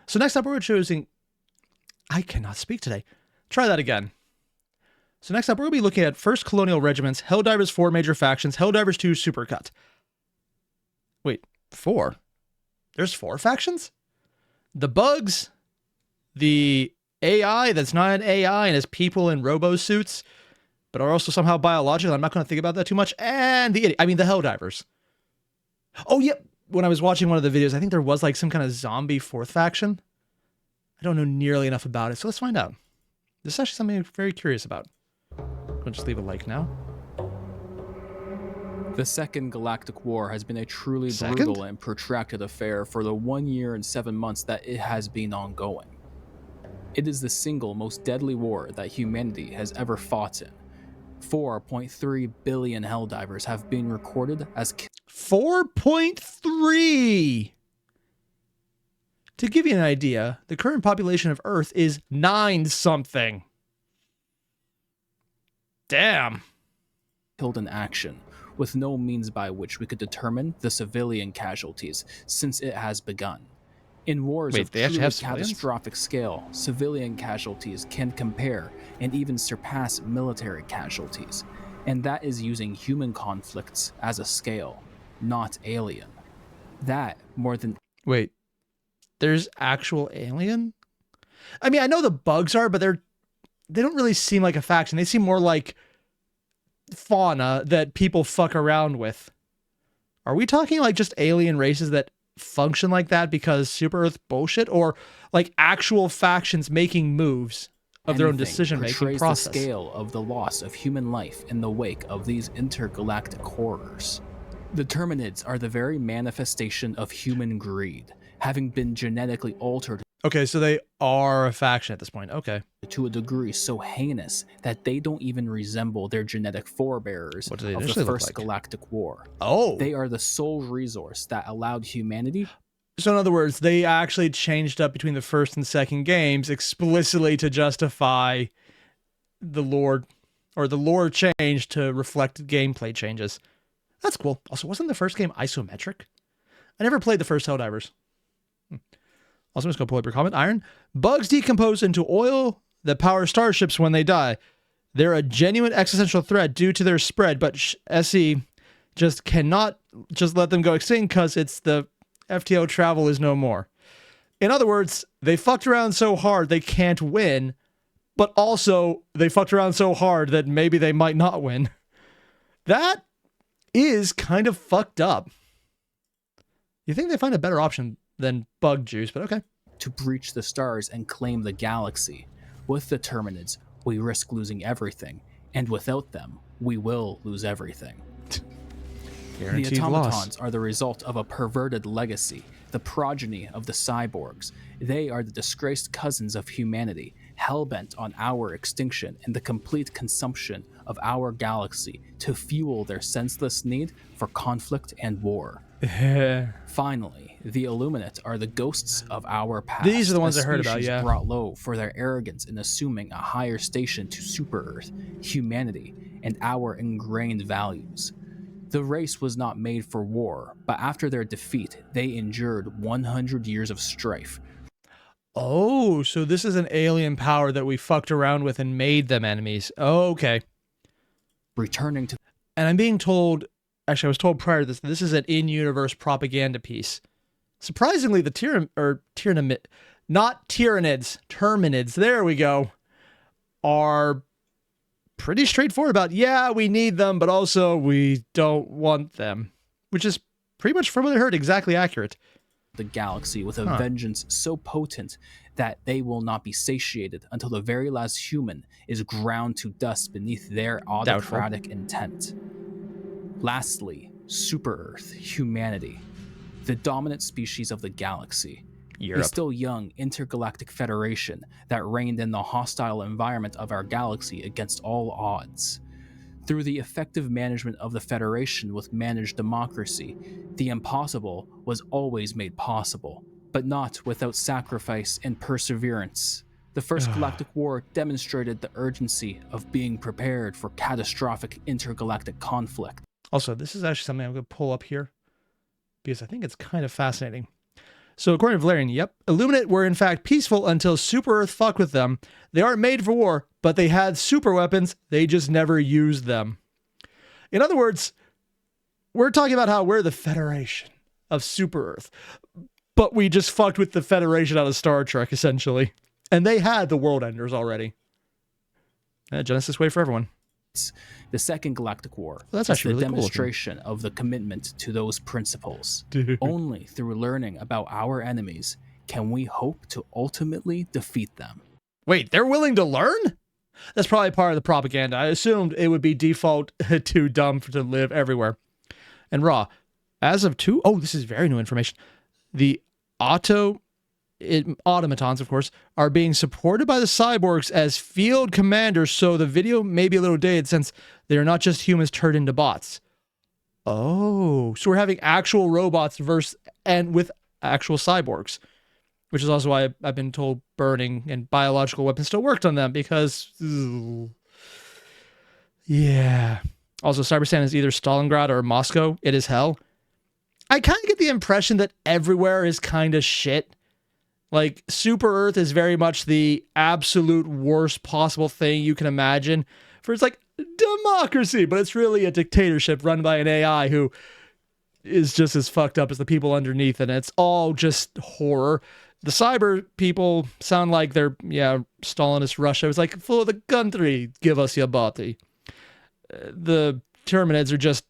So next up, we're choosing... I cannot speak today. Try that again. So next up, we're going to be looking at first Colonial Regiments, Helldivers 4 major factions, Helldivers 2 supercut. Wait, 4? There's 4 factions? The bugs, the AI that's not an AI and is people in robo-suits, but are also somehow biological. I'm not going to think about that too much. And the Helldivers. Oh, yeah. When I was watching one of the videos, I think there was like some kind of zombie 4th faction. I don't know nearly enough about it, so let's find out. This is actually something I'm very curious about. I'll just leave a like now. The Second Galactic War has been a truly brutal and protracted affair for the 1 year and 7 months that it has been ongoing. It is the single most deadly war that humanity has ever fought in. 4.3 billion Helldivers have been recorded as 4.3! To give you an idea, the current population of Earth is 9-something. Damn. Killed in action, with no means by which we could determine the civilian casualties since it has begun. In wars of truly catastrophic scale, civilian casualties can compare and even surpass military casualties, and that is using human conflicts as a scale, not alien. That more than... Wait, there's actual alien? I mean, I know the bugs are, but they don't really seem like a faction. They seem more like fauna that people fuck around with. Are we talking like just alien races that function like that because Super Earth bullshit, or like actual factions making moves of their own decision-making process? The scale of the loss of human life in the wake of these intergalactic horrors. The Terminids are the very manifestation of human greed, having been genetically altered. Okay, so they are a faction at this point. Okay. To a degree so heinous that they don't even resemble their genetic forebearers of the First Galactic War. Oh. They are the sole resource that allowed humanity. So in other words, they actually changed up between the first and second games explicitly to justify the lore, or the lore change to reflect gameplay changes. That's cool. Also, wasn't the first game isometric? I never played the first Helldivers. Also, I'm just going to pull up your comment. Iron. Bugs decompose into oil that powers starships when they die. They're a genuine existential threat due to their spread, but SE just cannot just let them go extinct because it's the FTO travel is no more. In other words, they fucked around so hard they can't win, but also they fucked around so hard that maybe they might not win. That is kind of fucked up. You think they find a better option than bug juice, but okay. To breach the stars and claim the galaxy. With the Terminids, we risk losing everything, and without them, we will lose everything. Guaranteed the automatons loss. Are the result of a perverted legacy, the progeny of the cyborgs. They are the disgraced cousins of humanity, hell-bent on our extinction and the complete consumption of our galaxy to fuel their senseless need for conflict and war. Finally, the illuminate are the ghosts of our past. These are the ones I heard about, yeah. Brought low for their arrogance in assuming a higher station to Super Earth, humanity, and our ingrained values. The race was not made for war, but after their defeat, they endured 100 years of strife. Oh, so this is an alien power that we fucked around with and made them enemies. Oh, okay. Returning to... And I'm being told... Actually, I was told prior to this is an in-universe propaganda piece. Surprisingly, the Terminids, there we go, are pretty straightforward about, yeah, we need them, but also we don't want them. Which is pretty much, from what I heard, exactly accurate. The galaxy with a vengeance so potent that they will not be satiated until the very last human is ground to dust beneath their autocratic intent. Lastly, Super Earth, humanity, the dominant species of the galaxy, a still young intergalactic federation that reigned in the hostile environment of our galaxy against all odds. Through the effective management of the Federation with managed democracy, the impossible was always made possible, but not without sacrifice and perseverance. The First Galactic War demonstrated the urgency of being prepared for catastrophic intergalactic conflict. Also, this is actually something I'm going to pull up here because I think it's kind of fascinating. So according to Valerian, yep, Illuminate were in fact peaceful until Super Earth fucked with them. They aren't made for war, but they had super weapons. They just never used them. In other words, we're talking about how we're the Federation of Super Earth, but we just fucked with the Federation out of Star Trek, essentially. And they had the World Enders already. Genesis way for everyone. The Second Galactic War. Well, that's actually the really demonstration of the commitment to those principles. Dude. Only through learning about our enemies can we hope to ultimately defeat them. Wait, they're willing to learn? That's probably part of the propaganda. I assumed it would be default too dumb to live everywhere. And Raw, as of this is very new information. The automatons, of course, are being supported by the cyborgs as field commanders, so the video may be a little dated since they're not just humans turned into bots. Oh, so we're having actual robots with actual cyborgs, which is also why I've been told burning and biological weapons still worked on them, because yeah. Also, Cyberstan is either Stalingrad or Moscow. It is hell. I kind of get the impression that everywhere is kind of shit. Like, Super Earth is very much the absolute worst possible thing you can imagine. For it's like democracy, but it's really a dictatorship run by an AI who is just as fucked up as the people underneath, and it's all just horror. The cyber people sound like they're, Stalinist Russia. It's like, for the country, give us your body. The Terminids are just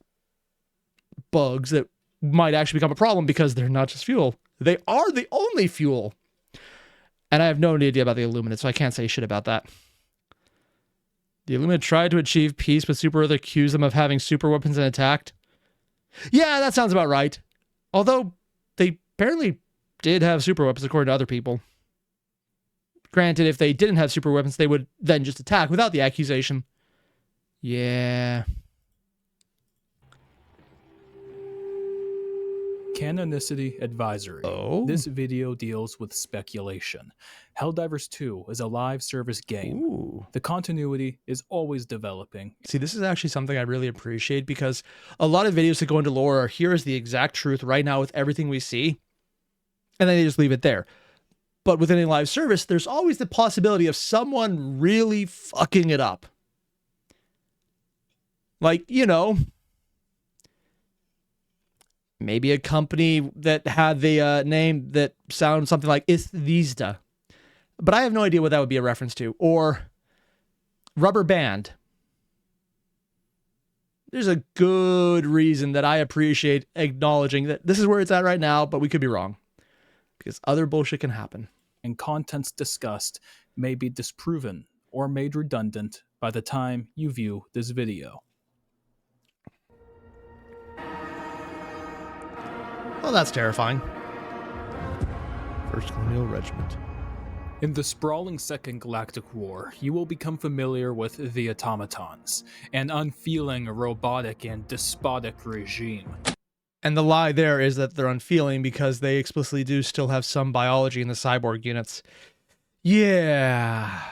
bugs that might actually become a problem because they're not just fuel. They are the only fuel. And I have no idea about the Illuminate, so I can't say shit about that. The Illuminate tried to achieve peace, but Super Earth accused them of having super weapons and attacked. Yeah, that sounds about right. Although, they apparently did have super weapons according to other people. Granted, if they didn't have super weapons, they would then just attack without the accusation. Yeah. Canonicity Advisory. Oh? This video deals with speculation. Helldivers 2 is a live service game. Ooh. The continuity is always developing. See, this is actually something I really appreciate, because a lot of videos that go into lore are, here is the exact truth right now with everything we see, and then they just leave it there. But within a live service, there's always the possibility of someone really fucking it up. Like, maybe a company that had the name that sounds something like Ithesda. But I have no idea what that would be a reference to. Or Rubber Band. There's a good reason that I appreciate acknowledging that this is where it's at right now, but we could be wrong. Because other bullshit can happen. And contents discussed may be disproven or made redundant by the time you view this video. Well, that's terrifying. First Colonial Regiment. In the sprawling Second Galactic War, you will become familiar with the automatons, an unfeeling, robotic, and despotic regime. And the lie there is that they're unfeeling because they explicitly do still have some biology in the cyborg units. Yeah.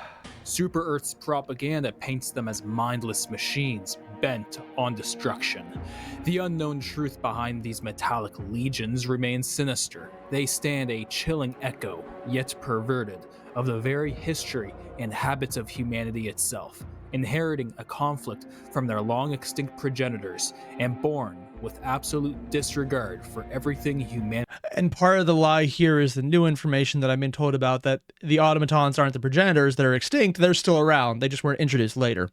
Super Earth's propaganda paints them as mindless machines bent on destruction. The unknown truth behind these metallic legions remains sinister. They stand a chilling echo, yet perverted, of the very history and habits of humanity itself, inheriting a conflict from their long-extinct progenitors and born with absolute disregard for everything humanity. And part of the lie here is the new information that I've been told about, that the automatons aren't the progenitors that are extinct. They're still around. They just weren't introduced later.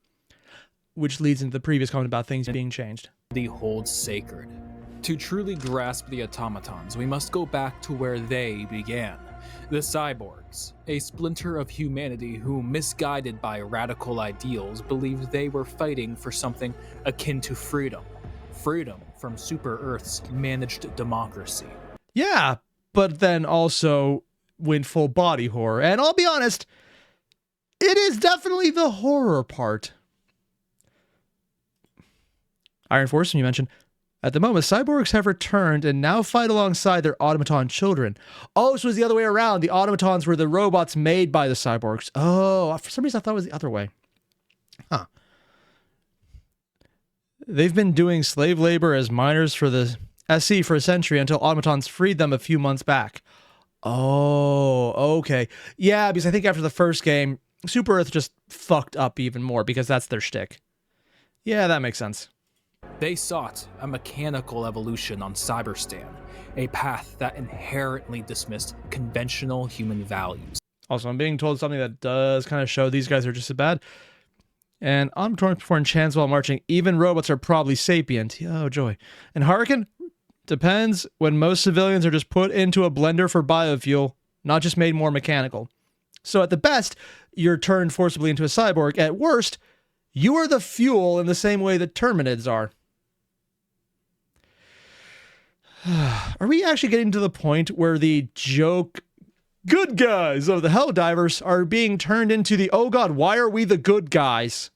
Which leads into the previous comment about things being changed. Holds sacred. To truly grasp the automatons, we must go back to where they began. The cyborgs, a splinter of humanity who, misguided by radical ideals, believed they were fighting for something akin to freedom. Freedom from Super Earth's managed democracy. Yeah, but then also went full body horror. And I'll be honest, it is definitely the horror part. Iron Force, you mentioned, at the moment, cyborgs have returned and now fight alongside their automaton children. Oh, so it was the other way around. The automatons were the robots made by the cyborgs. Oh, for some reason I thought it was the other way. Huh. They've been doing slave labor as miners for the SC for a century until automatons freed them a few months back. Oh, okay. Yeah, because I think after the first game, Super Earth just fucked up even more because that's their shtick. Yeah, that makes sense. They sought a mechanical evolution on Cyberstan, a path that inherently dismissed conventional human values. Also, I'm being told something that does kind of show these guys are just as bad. And on torn before in chance while marching, even robots are probably sapient. Oh, joy. And Hurricane? Depends when most civilians are just put into a blender for biofuel, not just made more mechanical. So at the best, you're turned forcibly into a cyborg. At worst, you are the fuel in the same way that Terminids are. Are we actually getting to the point where the joke good guys of the Helldivers are being turned into the, oh god, why are we the good guys?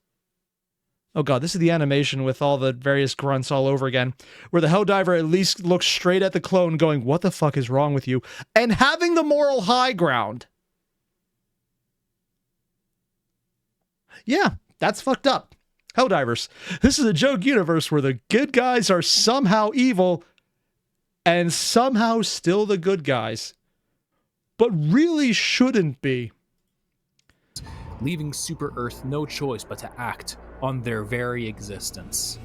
Oh god, this is the animation with all the various grunts all over again, where the Helldiver at least looks straight at the clone going, what the fuck is wrong with you? And having the moral high ground. Yeah, that's fucked up. Helldivers. This is a joke universe where the good guys are somehow evil and somehow still the good guys. But really shouldn't be. Leaving Super Earth no choice but to act on their very existence.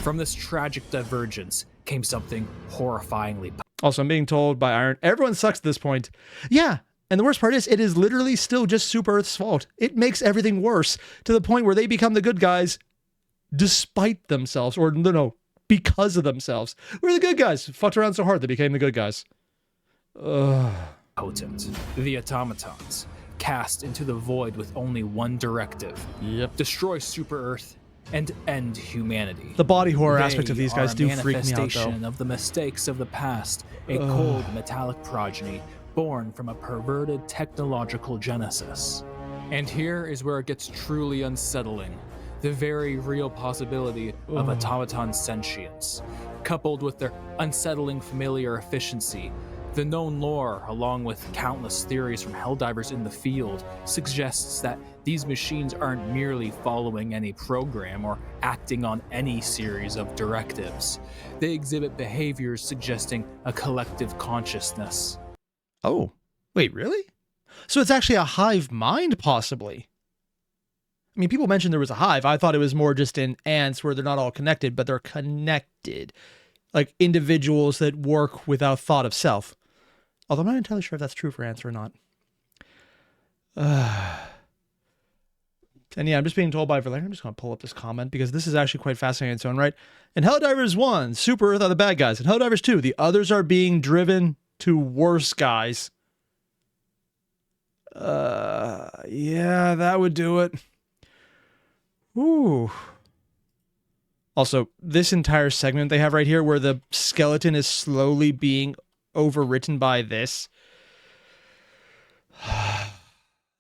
From this tragic divergence came something horrifyingly. Also, I'm being told by Iron, everyone sucks at this point. Yeah, and the worst part is, it is literally still just Super Earth's fault. It makes everything worse, to the point where they become the good guys despite themselves, or no, because of themselves. We're the good guys. Fucked around so hard they became the good guys. Ugh. Potent. The automatons, cast into the void with only one directive. Yep. Destroy Super Earth and end humanity. The body horror aspect of these guys do freak me out, though. Manifestation of the mistakes of the past, a cold metallic progeny born from a perverted technological genesis. And here is where it gets truly unsettling. The very real possibility of automaton sentience, coupled with their unsettling familiar efficiency. The known lore, along with countless theories from Helldivers in the field, suggests that these machines aren't merely following any program or acting on any series of directives. They exhibit behaviors suggesting a collective consciousness. Oh, wait, really? So it's actually a hive mind, possibly? I mean, people mentioned there was a hive. I thought it was more just in ants where they're not all connected, but they're connected. Like individuals that work without thought of self. Although I'm not entirely sure if that's true for ants or not. And yeah, I'm just being told by Valerian. I'm just going to pull up this comment because this is actually quite fascinating in its own right. In Helldivers 1, Super Earth are the bad guys. In Helldivers 2, the others are being driven to worse guys. Yeah, that would do it. Ooh. Also, this entire segment they have right here where the skeleton is slowly being overwritten by this.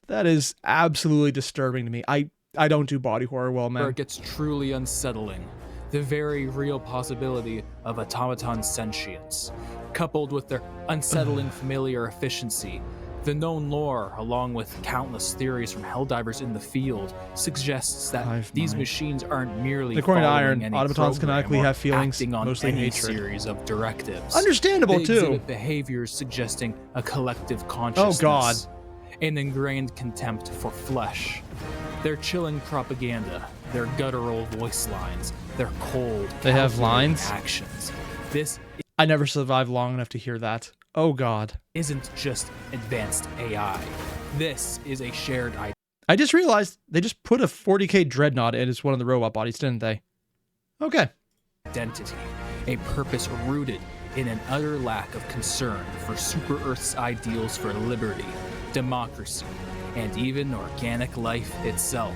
That is absolutely disturbing to me. I don't do body horror well, man. Where it gets truly unsettling. The very real possibility of automaton sentience, coupled with their unsettling familiar efficiency. The known lore, along with countless theories from Helldivers in the field, suggests that these machines aren't merely according to Iron, any automatons canonically have feelings, acting on mostly any hatred. Series of directives. Understandable, they too. Exhibit behaviors suggesting a collective consciousness. Oh, God. An ingrained contempt for flesh. Their chilling propaganda, their guttural voice lines, their cold, they have lines? Actions. I never survived long enough to hear that. Oh, God. Isn't just advanced AI. This is a shared idea. I just realized they just put a 40k dreadnought in as one of the robot bodies, didn't they? Okay. Identity. A purpose rooted in an utter lack of concern for Super Earth's ideals for liberty, democracy, and even organic life itself.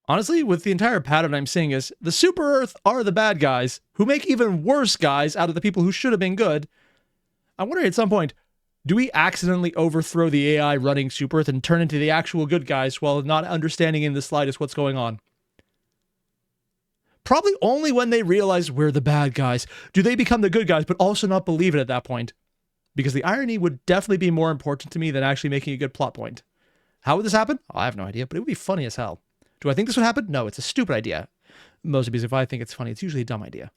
Honestly, with the entire pattern I'm seeing is the Super Earth are the bad guys who make even worse guys out of the people who should have been good. I'm wondering at some point, do we accidentally overthrow the AI running Super Earth and turn into the actual good guys while not understanding in the slightest what's going on? Probably only when they realize we're the bad guys do they become the good guys, but also not believe it at that point. Because the irony would definitely be more important to me than actually making a good plot point. How would this happen? I have no idea, but it would be funny as hell. Do I think this would happen? No, it's a stupid idea. Mostly because if I think it's funny, it's usually a dumb idea.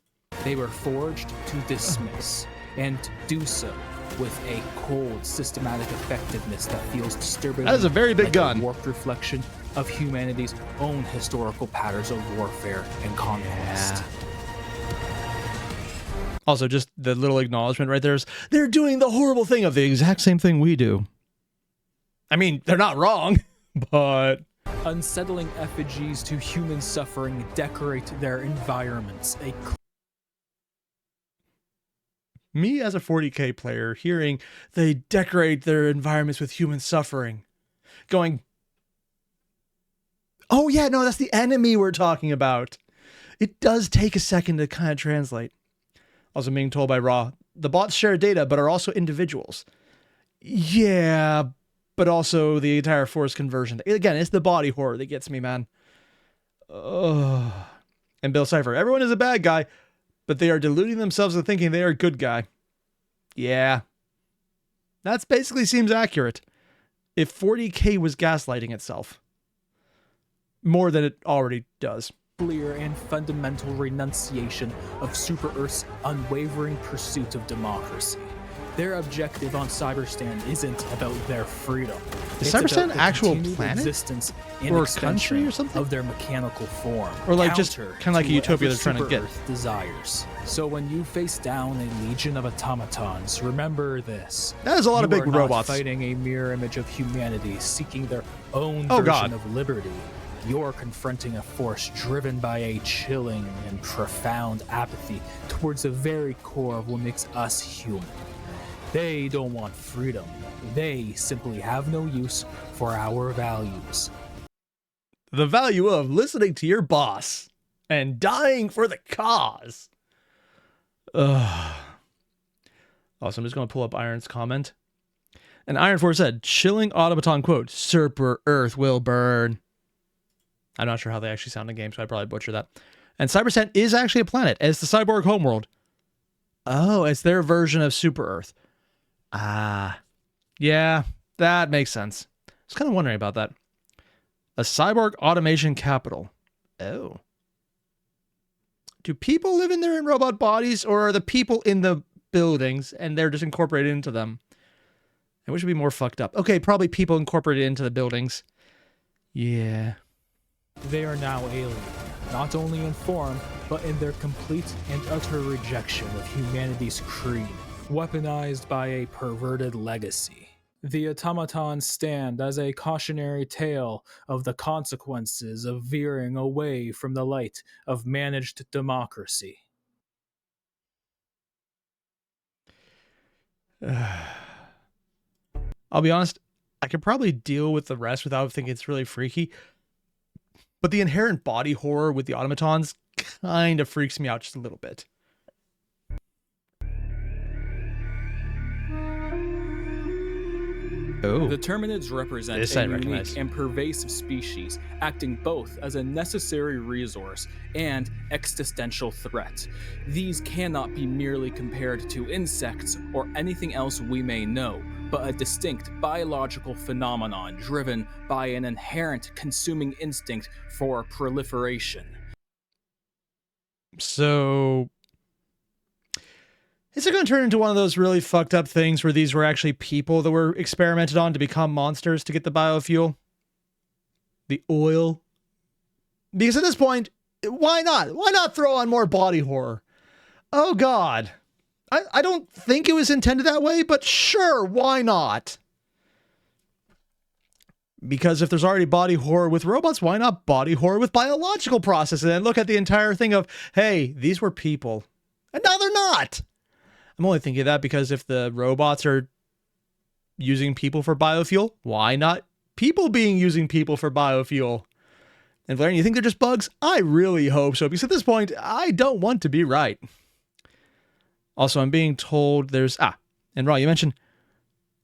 They were forged to dismiss, and do so with a cold, systematic effectiveness that feels disturbing. That is a very big like gun. A warped reflection of humanity's own historical patterns of warfare and conquest. Also, just the little acknowledgement right there is they're doing the horrible thing of the exact same thing we do. I mean, they're not wrong, but... Unsettling effigies to human suffering decorate their environments. Me as a 40k player hearing they decorate their environments with human suffering, going, oh yeah, no, that's the enemy we're talking about. It does take a second to kind of translate. Also being told by Raw, the bots share data but are also individuals. Yeah, but also the entire force conversion. Again, it's the body horror that gets me, man. Ugh. And Bill Cipher, everyone is a bad guy, but they are deluding themselves into thinking they are a good guy. Yeah. That basically seems accurate. If 40k was gaslighting itself. More than it already does. Clear and fundamental renunciation of Super Earth's unwavering pursuit of democracy. Their objective on Cyberstan isn't about their freedom. Is Cyberstan an actual planet? Existence or country or something? Of their mechanical form. Or like just kind of like a utopia they're trying to get. Earth desires. So when you face down a legion of automatons, remember this. That is a lot of big robots. Not fighting a mirror image of humanity seeking their own version of liberty. You're confronting a force driven by a chilling and profound apathy towards the very core of what makes us human. They don't want freedom. They simply have no use for our values. The value of listening to your boss and dying for the cause. Ugh. Also, I'm just going to pull up Iron's comment. And Iron4 said, chilling automaton quote, Super Earth will burn. I'm not sure how they actually sound in game, so I'd probably butcher that. And Cyberstan is actually a planet. It's the cyborg homeworld. Oh, it's their version of Super Earth. Ah, yeah, that makes sense. I was kind of wondering about that. A cyborg automation capital. Oh. Do people live in their robot bodies, or are the people in the buildings and they're just incorporated into them? I wish it'd be more fucked up. Okay, probably people incorporated into the buildings. Yeah. They are now alien, not only in form, but in their complete and utter rejection of humanity's creed, weaponized by a perverted legacy. The automatons stand as a cautionary tale of the consequences of veering away from the light of managed democracy. I'll be honest, I could probably deal with the rest without thinking it's really freaky. But the inherent body horror with the automatons kind of freaks me out just a little bit. Oh. The Terminids represent a unique and pervasive species, acting both as a necessary resource and existential threat. These cannot be merely compared to insects or anything else we may know, but a distinct biological phenomenon driven by an inherent consuming instinct for proliferation. So, is it going to turn into one of those really fucked up things where these were actually people that were experimented on to become monsters to get the biofuel? The oil? Because at this point, why not? Why not throw on more body horror? Oh God. I don't think it was intended that way, but sure, why not? Because if there's already body horror with robots, why not body horror with biological processes? And look at the entire thing of, hey, these were people. And now they're not. I'm only thinking of that because if the robots are using people for biofuel, why not people using people for biofuel? And Valerian, you think they're just bugs? I really hope so, because at this point, I don't want to be right. Also, I'm being told there's... and Raw, you mentioned...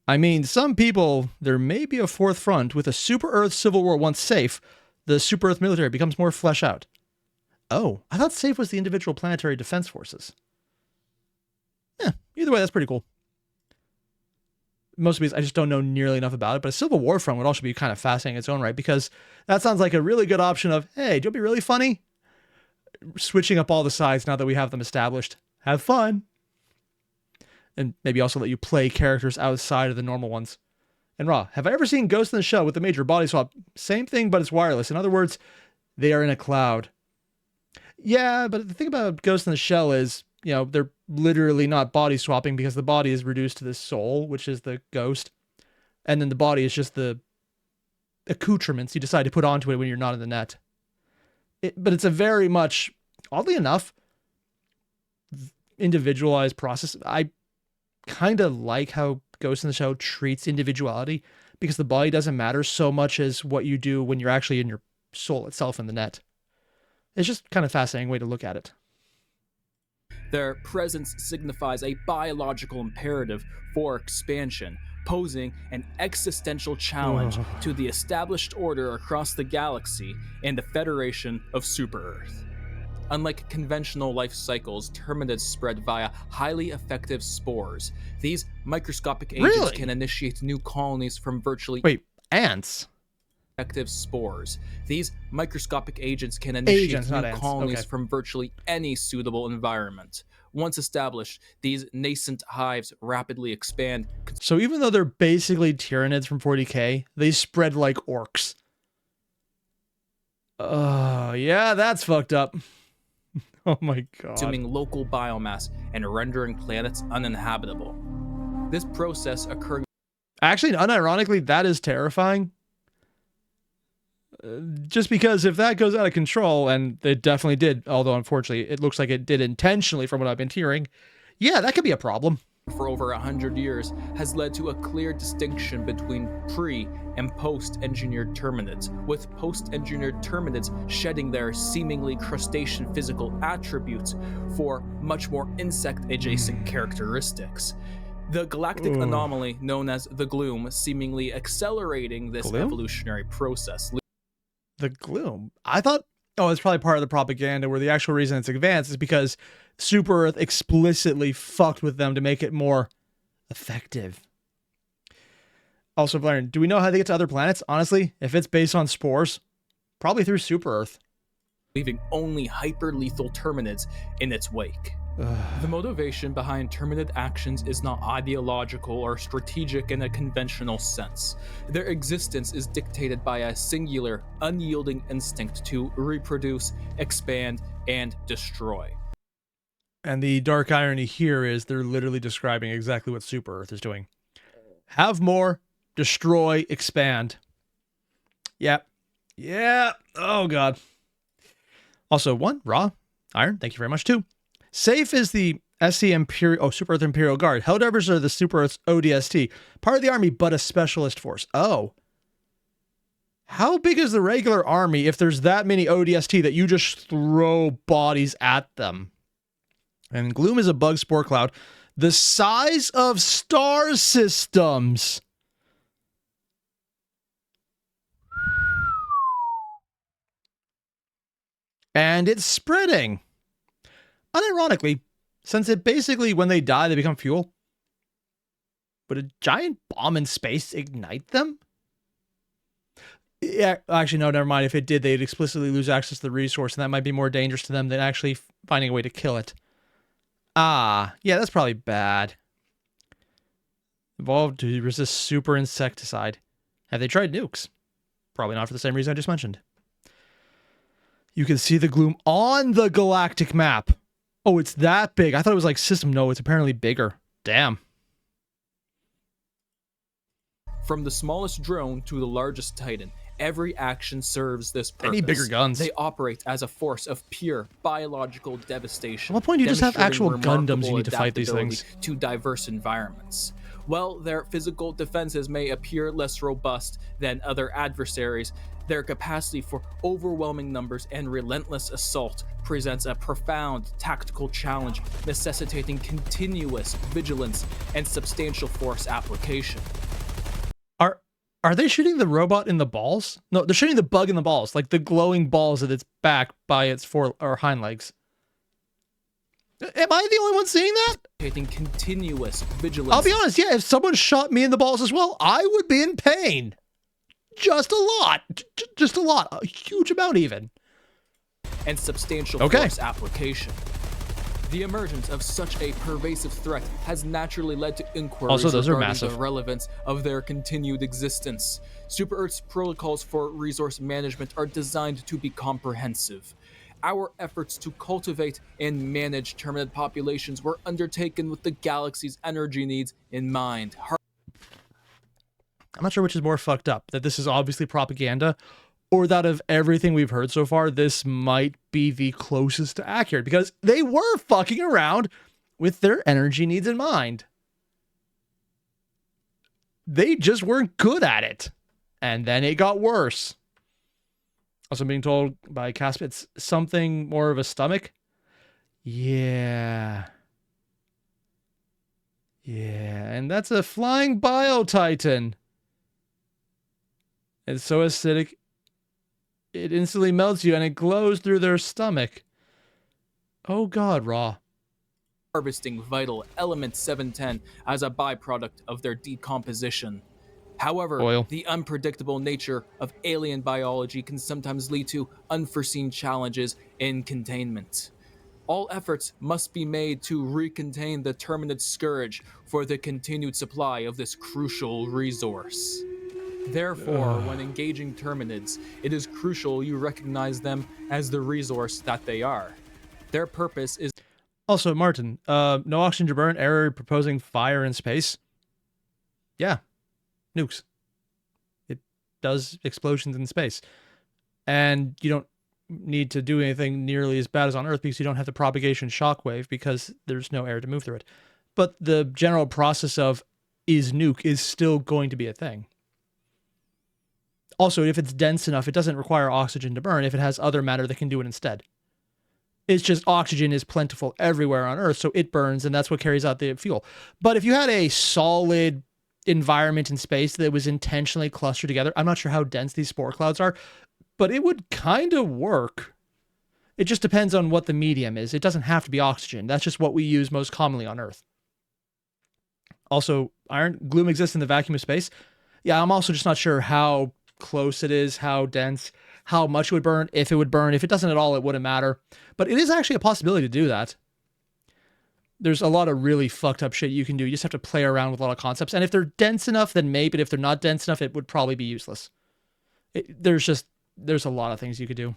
I mean, some people, there may be a fourth front with a Super Earth Civil War once safe, the Super Earth military becomes more flesh out. Oh, I thought SAFE was the individual planetary defense forces. Yeah, either way, that's pretty cool. Most of these, I just don't know nearly enough about it, but a Civil War front would also be kind of fascinating in its own right, because that sounds like a really good option of, hey, do you want to be really funny? Switching up all the sides now that we have them established. Have fun. and maybe also let you play characters outside of the normal ones. And Raw, have I ever seen Ghost in the Shell with the major body swap? Same thing, but it's wireless. In other words, they are in a cloud. Yeah, but the thing about Ghost in the Shell is, you know, they're literally not body swapping because the body is reduced to the soul, which is the ghost. And then the body is just the accoutrements you decide to put onto it when you're not in the net. But it's a very much, oddly enough, individualized process. I kind of like how Ghost in the Shell treats individuality because the body doesn't matter so much as what you do when you're actually in your soul itself in the net. It's just kind of fascinating way to look at it. Their presence signifies a biological imperative for expansion, posing an existential challenge to the established order across the galaxy and the Federation of Super-Earth. Unlike conventional life cycles, Terminids spread via highly effective spores. These microscopic agents can initiate new colonies from virtually... Wait, ants? Effective spores. These microscopic agents can initiate new colonies from virtually any suitable environment. Once established, these nascent hives rapidly expand. So even though they're basically Tyranids from 40k, they spread like orcs. Yeah, that's fucked up. Oh my god. Consuming local biomass and rendering planets uninhabitable. This process occurring... Actually, unironically, that is terrifying. Just because if that goes out of control, and it definitely did, although unfortunately it looks like it did intentionally from what I've been hearing, yeah, that could be a problem. For over 100 years has led to a clear distinction between pre- and post-engineered Terminids, with post-engineered Terminids shedding their seemingly crustacean physical attributes for much more insect-adjacent characteristics. The galactic anomaly known as the Gloom seemingly accelerating this evolutionary process. The Gloom? I thought, it's probably part of the propaganda where the actual reason it's advanced is because Super Earth explicitly fucked with them to make it more effective. Also, Valerian, do we know how they get to other planets? Honestly, if it's based on spores, probably through Super Earth. Leaving only hyper-lethal Terminids in its wake. The motivation behind Terminid actions is not ideological or strategic in a conventional sense. Their existence is dictated by a singular, unyielding instinct to reproduce, expand, and destroy. And the dark irony here is they're literally describing exactly what Super Earth is doing. Have more, destroy, expand. Yep. Yeah. Oh, God. Also, one, Raw, Iron, thank you very much, too. Safe is the SC Imperial, Super Earth Imperial Guard. Helldivers are the Super Earth's ODST. Part of the army, but a specialist force. Oh. How big is the regular army if there's that many ODST that you just throw bodies at them? And Gloom is a bug spore cloud the size of star systems. And it's spreading. Unironically, since it basically, when they die, they become fuel. Would a giant bomb in space ignite them? Yeah, actually, no, never mind. If it did, they'd explicitly lose access to the resource, and that might be more dangerous to them than actually finding a way to kill it. Ah, yeah, that's probably bad. Evolved to resist super insecticide. Have they tried nukes? Probably not for the same reason I just mentioned. You can see the Gloom on the galactic map. Oh, it's that big. I thought it was like system. No, it's apparently bigger. Damn. From the smallest drone to the largest Titan, every action serves this purpose. They need bigger guns. They operate as a force of pure biological devastation. At what point do you just have actual Gundams you need to fight these things? To diverse environments. While their physical defenses may appear less robust than other adversaries, their capacity for overwhelming numbers and relentless assault presents a profound tactical challenge necessitating continuous vigilance and substantial force application. Are they shooting the robot in the balls? No, they're shooting the bug in the balls, like the glowing balls at its back by its fore or hind legs. Am I the only one seeing that? Taking continuous vigilance. I'll be honest, yeah, if someone shot me in the balls as well, I would be in pain. Just a lot. Just a lot. A huge amount even. And substantial force application. The emergence of such a pervasive threat has naturally led to inquiries Also, those are regarding massive. the relevance of their continued existence. Super Earth's protocols for resource management are designed to be comprehensive. Our efforts to cultivate and manage Terminid populations were undertaken with the galaxy's energy needs in mind. I'm not sure which is more fucked up, that this is obviously propaganda, or that of everything we've heard so far, this might be the closest to accurate, because they were fucking around with their energy needs in mind. They just weren't good at it. And then it got worse. Also, I'm being told by Casp, it's something more of a stomach. Yeah. Yeah, and that's a flying bio-titan. It's so acidic, it instantly melts you and it glows through their stomach. Oh god, Raw. Harvesting vital element 710 as a byproduct of their decomposition. However, Oil. The unpredictable nature of alien biology can sometimes lead to unforeseen challenges in containment. All efforts must be made to recontain the Terminid scourge for the continued supply of this crucial resource. Therefore, when engaging Terminids, it is crucial you recognize them as the resource that they are. Their purpose is... Also, Martin, no oxygen to burn, Airier proposing fire in space. Yeah. Nukes. It does explosions in space. And you don't need to do anything nearly as bad as on Earth because you don't have the propagation shockwave because there's no air to move through it. But the general process of is nuke is still going to be a thing. Also, if it's dense enough, it doesn't require oxygen to burn if it has other matter that can do it instead. It's just oxygen is plentiful everywhere on Earth, so it burns, and that's what carries out the fuel. But if you had a solid environment in space that was intentionally clustered together, I'm not sure how dense these spore clouds are, but it would kind of work. It just depends on what the medium is. It doesn't have to be oxygen. That's just what we use most commonly on Earth. Also, iron gloom exists in the vacuum of space. Yeah, I'm also just not sure how close it is, how dense, how much it would burn, if it would burn. If it doesn't at all, it wouldn't matter. But it is actually a possibility to do that. There's a lot of really fucked up shit you can do. You just have to play around with a lot of concepts. And if they're dense enough, then maybe. But if they're not dense enough, it would probably be useless. There's a lot of things you could do.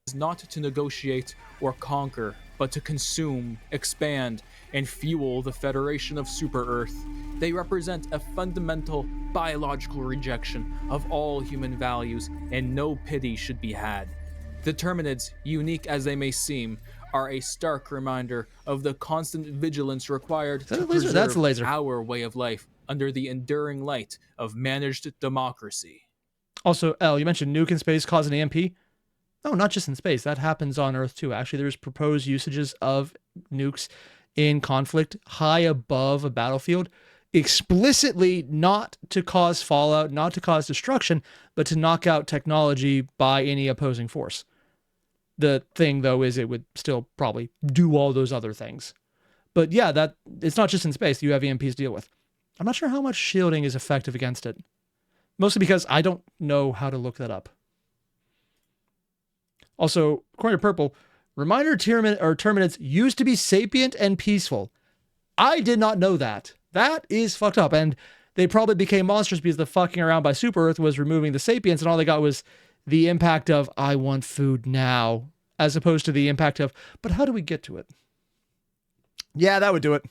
Is not to negotiate or conquer, but to consume, expand, and fuel the Federation of Super Earth. They represent a fundamental biological rejection of all human values, and no pity should be had. The Terminids, unique as they may seem, are a stark reminder of the constant vigilance required to preserve our way of life under the enduring light of managed democracy. Also, El, you mentioned nuke in space cause an EMP. No, not just in space. That happens on Earth too. Actually, there's proposed usages of nukes in conflict high above a battlefield, explicitly not to cause fallout, not to cause destruction, but to knock out technology by any opposing force. The thing, though, is it would still probably do all those other things. But yeah, that it's not just in space. You have EMPs to deal with. I'm not sure how much shielding is effective against it. Mostly because I don't know how to look that up. Also, according to Purple, reminder Terminids used to be sapient and peaceful. I did not know that. That is fucked up. And they probably became monsters because the fucking around by Super Earth was removing the sapients, and all they got was the impact of, I want food now, as opposed to the impact of, but how do we get to it? Yeah, that would do it.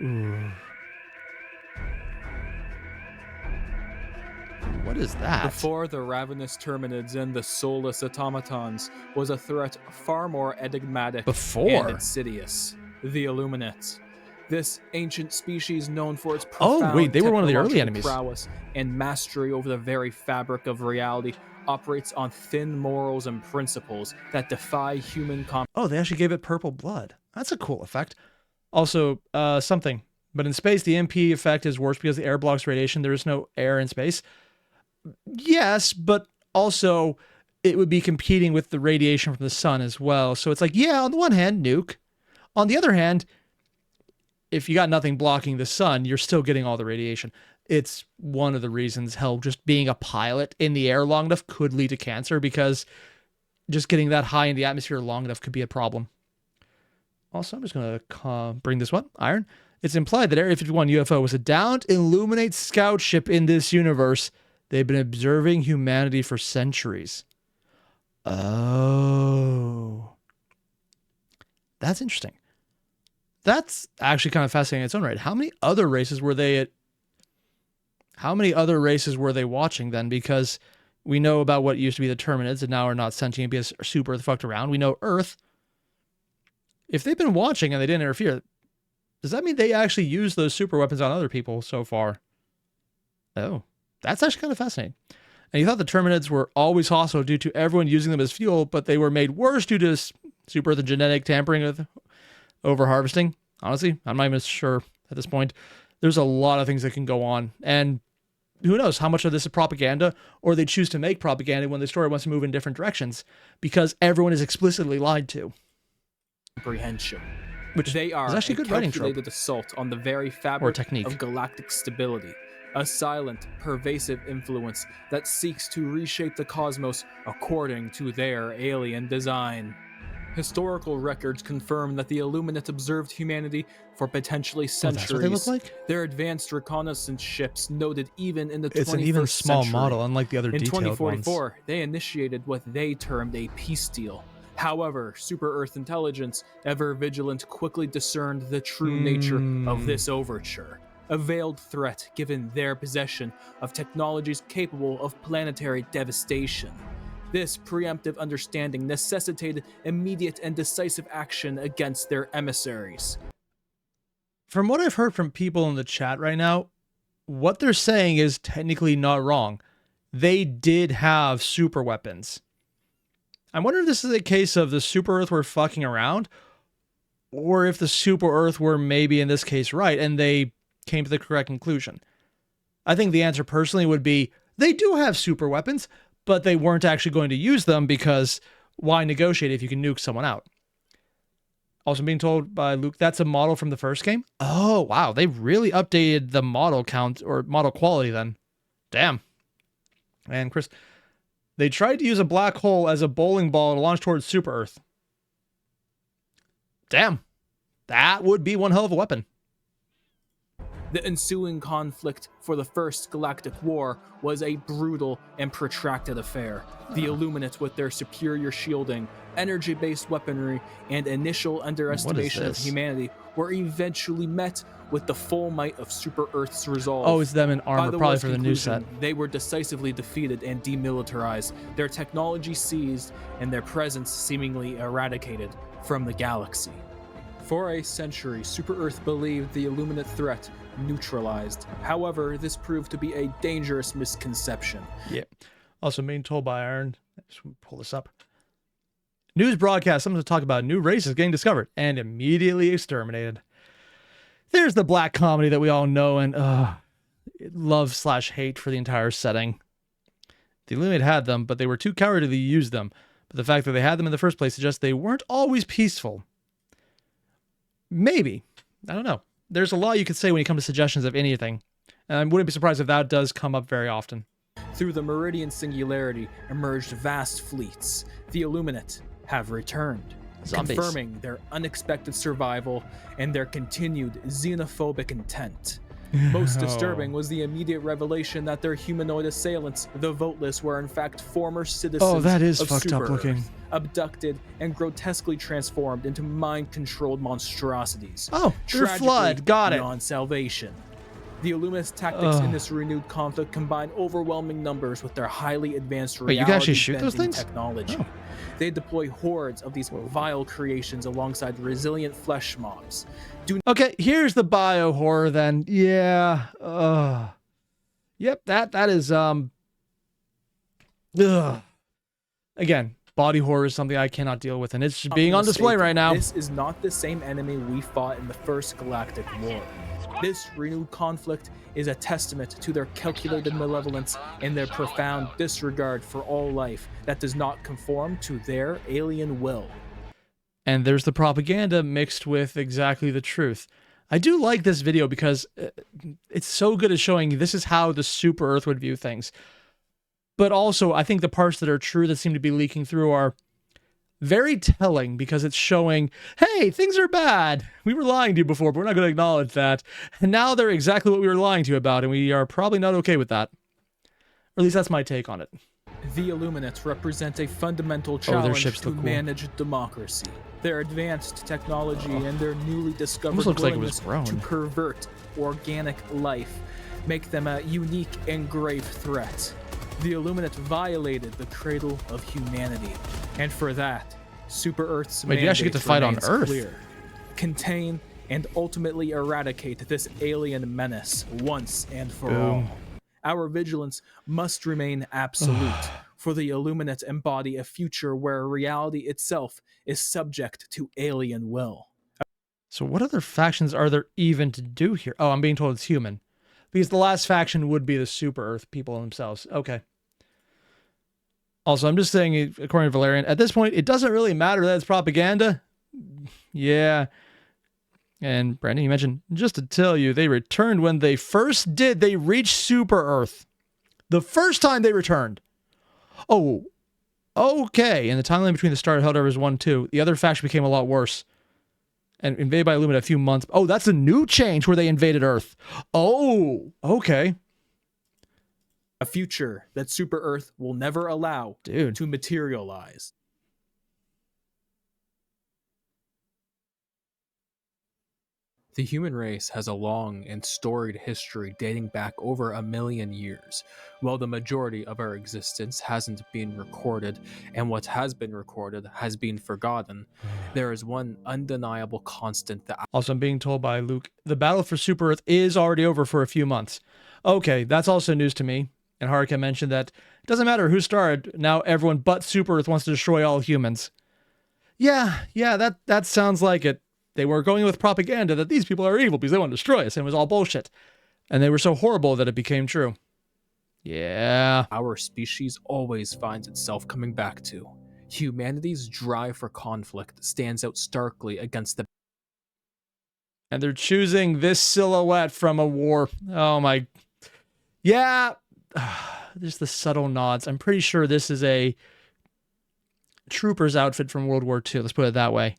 Ooh. What is that? Before the ravenous Terminids and the soulless automatons was a threat far more enigmatic and insidious. The illuminate. This ancient species known for its profound they were one of the early enemies. Prowess and mastery over the very fabric of reality operates on thin morals and principles that defy human they actually gave it purple blood. That's a cool effect. Also, something. But in space, the MP effect is worse because the air blocks radiation. There is no air in space. Yes, but also it would be competing with the radiation from the sun as well. So it's like, yeah, on the one hand, nuke. On the other hand, if you got nothing blocking the sun, you're still getting all the radiation. It's one of the reasons, hell, just being a pilot in the air long enough could lead to cancer because just getting that high in the atmosphere long enough could be a problem. Also, I'm just going to bring this one, Iron. It's implied that Area 51 UFO was a downed Illuminate scout ship in this universe. They've been observing humanity for centuries. Oh. That's interesting. That's actually kind of fascinating in its own right. How many other races were they watching then? Because we know about what used to be the Terminids and now are not sentient because Super Earth fucked around. We know Earth. If they've been watching and they didn't interfere, does that mean they actually used those super weapons on other people so far? Oh, that's actually kind of fascinating. And you thought the Terminids were always hostile due to everyone using them as fuel, but they were made worse due to Super Earth and genetic tampering with over-harvesting. Honestly, I'm not even sure at this point. There's a lot of things that can go on. And who knows how much of this is propaganda, or they choose to make propaganda when the story wants to move in different directions because everyone is explicitly lied to. Comprehension. Which they are is actually a good writing trope. Calculated assault on the very fabric of galactic stability. A silent, pervasive influence that seeks to reshape the cosmos according to their alien design. Historical records confirm that the Illuminate observed humanity for potentially centuries. That's what they look like? Their advanced reconnaissance ships noted even in the 21st It's an even small century. Model, unlike the other detailed ones. In 2044, they initiated what they termed a peace deal. However, Super Earth intelligence, ever vigilant, quickly discerned the true nature of this overture. A veiled threat given their possession of technologies capable of planetary devastation. This preemptive understanding necessitated immediate and decisive action against their emissaries. From what I've heard from people in the chat right now, what they're saying is technically not wrong. They did have super weapons. I wonder if this is a case of the Super Earth were fucking around, or if the Super Earth were maybe in this case right, and they came to the correct conclusion. I think the answer personally would be, they do have super weapons, but they weren't actually going to use them because why negotiate if you can nuke someone out? Also being told by Luke, that's a model from the first game? Oh, wow. They really updated the model count or model quality then. Damn. And Chris, they tried to use a black hole as a bowling ball to launch towards Super Earth. Damn. That would be one hell of a weapon. The ensuing conflict for the First Galactic War was a brutal and protracted affair. The Illuminate, with their superior shielding, energy-based weaponry, and initial underestimation of humanity, were eventually met with the full might of Super Earth's resolve. Oh, it's them in armor, probably for the new set. They were decisively defeated and demilitarized, their technology seized, and their presence seemingly eradicated from the galaxy. For a century, Super Earth believed the Illuminate threat neutralized. However, this proved to be a dangerous misconception. Yeah. Also being told by Iron, let's pull this up. News broadcast, someone to talk about new races getting discovered and immediately exterminated. There's the black comedy that we all know and love/hate for the entire setting. The Illuminate had them, but they were too cowardly to use them. But the fact that they had them in the first place suggests they weren't always peaceful. Maybe. I don't know. There's a lot you could say when you come to suggestions of anything. And I wouldn't be surprised if that does come up very often. Through the Meridian Singularity emerged vast fleets. The Illuminate have returned, Zombies. confirming their unexpected survival and their continued xenophobic intent. Most disturbing was the immediate revelation that their humanoid assailants, the Voteless, were in fact former citizens that is of fucked up Super looking. Earth, abducted and grotesquely transformed into mind-controlled monstrosities. Oh, they're Flood. Got it. Beyond salvation. The Illuminate's tactics in this renewed conflict combine overwhelming numbers with their highly advanced Wait, you can actually shoot those things? technology. Oh. They deploy hordes of these vile creations alongside resilient flesh mobs. Okay, here's the bio horror then. Yeah. Yep, that is again, body horror is something I cannot deal with, and it's being on display right now. This is not the same enemy we fought in the First Galactic War. This renewed conflict is a testament to their calculated malevolence and their profound disregard for all life that does not conform to their alien will. And there's the propaganda mixed with exactly the truth. I do like this video because it's so good at showing this is how the Super Earth would view things. But also, I think the parts that are true that seem to be leaking through are very telling because it's showing, hey, things are bad. We were lying to you before, but we're not going to acknowledge that. And now they're exactly what we were lying to you about, and we are probably not okay with that. Or at least that's my take on it. The Illuminates represent a fundamental challenge to manage democracy. Their advanced technology and their newly discovered willingness to pervert organic life make them a unique and grave threat. The Illuminate violated the cradle of humanity, and for that, Super Earth's mandate you actually get to fight on Earth. Clear. Contain and ultimately eradicate this alien menace once and for all. Our vigilance must remain absolute, for the Illuminate embody a future where reality itself is subject to alien will. So what other factions are there even to do here? Oh, I'm being told it's human. Because the last faction would be the Super Earth people themselves. Okay. Also, I'm just saying, according to Valerian, at this point, it doesn't really matter that it's propaganda. Yeah. And Brandon, you mentioned, just to tell you, they returned when they first did. They reached Super Earth. The first time they returned. Oh, okay. In the timeline between the start of Helldivers 1 and 2, the other faction became a lot worse. And invaded by Illuminate a few months. Oh, that's a new change where they invaded Earth. Oh, okay. A future that Super Earth will never allow to materialize. The human race has a long and storied history dating back over 1 million years. While the majority of our existence hasn't been recorded, and what has been recorded has been forgotten, there is one undeniable constant that... Also, I'm being told by Luke, the battle for Super Earth is already over for a few months. Okay, that's also news to me. And Haruka mentioned that it doesn't matter who started, now everyone but Super Earth wants to destroy all humans. Yeah, that sounds like it. They were going with propaganda that these people are evil because they want to destroy us, and it was all bullshit. And they were so horrible that it became true. Yeah. Our species always finds itself coming back to. Humanity's drive for conflict stands out starkly against the... And they're choosing this silhouette from a war. Oh my... Yeah. Just the subtle nods. I'm pretty sure this is a trooper's outfit from World War II. Let's put it that way.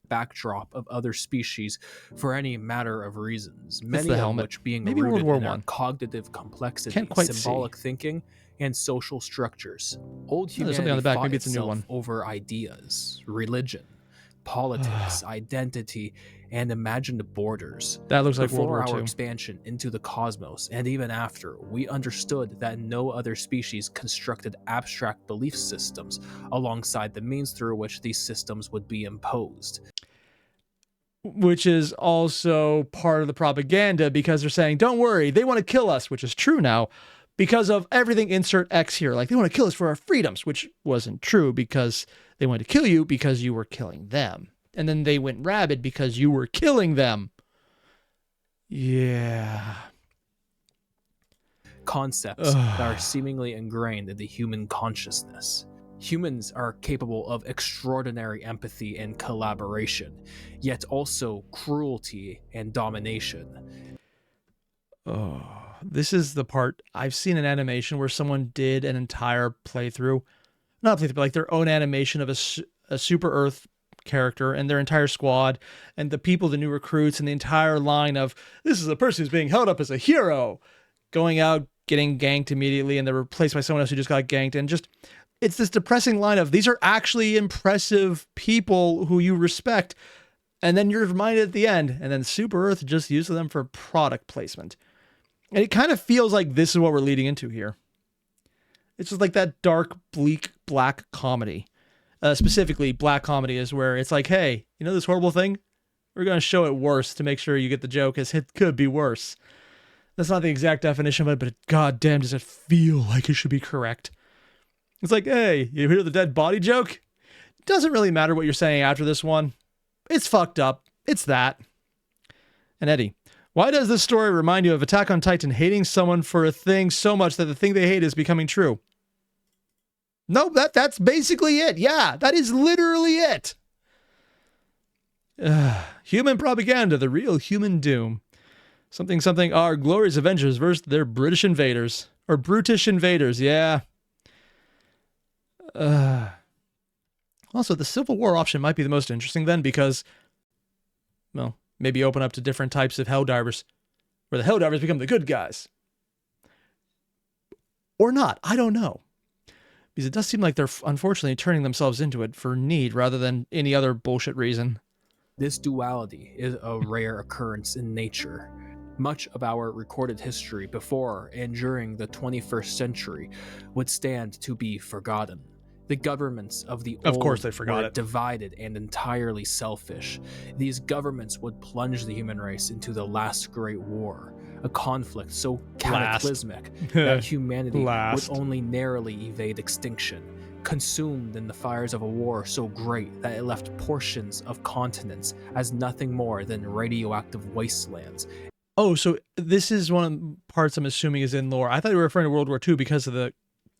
Backdrop of other species for any matter of reasons, many the of helmet. which being Maybe rooted World War in our I. cognitive complexity, Can't quite symbolic see. thinking, and social structures. Old There's humanity something on the back. fought Maybe it's a new itself one. over ideas, religion, politics, identity, and imagined borders. That looks like Before World War our II. expansion into the cosmos, and even after, we understood that no other species constructed abstract belief systems alongside the means through which these systems would be imposed. Which is also part of the propaganda because they're saying, don't worry, they want to kill us, which is true now, because of everything insert X here. Like, they want to kill us for our freedoms, which wasn't true because they wanted to kill you because you were killing them. And then they went rabid because you were killing them. Yeah. Concepts that are seemingly ingrained in the human consciousness. Humans are capable of extraordinary empathy and collaboration, yet also cruelty and domination. Oh, this is the part I've seen an animation where someone did an entire playthrough, not playthrough, but like their own animation of a Super Earth character and their entire squad and the people, the new recruits, and the entire line of, this is a person who's being held up as a hero, going out, getting ganked immediately, and they're replaced by someone else who just got ganked, and just... It's this depressing line of, these are actually impressive people who you respect. And then you're reminded at the end, and then Super Earth just uses them for product placement. And it kind of feels like this is what we're leading into here. It's just like that dark, bleak, black comedy. Specifically, black comedy is where it's like, hey, you know this horrible thing? We're going to show it worse to make sure you get the joke, as it could be worse. That's not the exact definition of it, but goddamn does it feel like it should be correct. It's like, hey, you hear the dead body joke? Doesn't really matter what you're saying after this one. It's fucked up. It's that. And Eddie, why does this story remind you of Attack on Titan hating someone for a thing so much that the thing they hate is becoming true? No, that's basically it. Yeah, that is literally it. Human propaganda, the real human doom. Something, our glorious Avengers versus their British invaders. Or brutish invaders, yeah. Also, the Civil War option might be the most interesting then because, well, maybe open up to different types of Helldivers, where the Helldivers become the good guys. Or not, I don't know. Because it does seem like they're unfortunately turning themselves into it for need rather than any other bullshit reason. This duality is a rare occurrence in nature. Much of our recorded history before and during the 21st century would stand to be forgotten. The governments of the old were divided and entirely selfish. These governments would plunge the human race into the last great war, a conflict so cataclysmic that humanity would only narrowly evade extinction, consumed in the fires of a war so great that it left portions of continents as nothing more than radioactive wastelands. Oh, so this is one of the parts I'm assuming is in lore. I thought you were referring to World War II because of the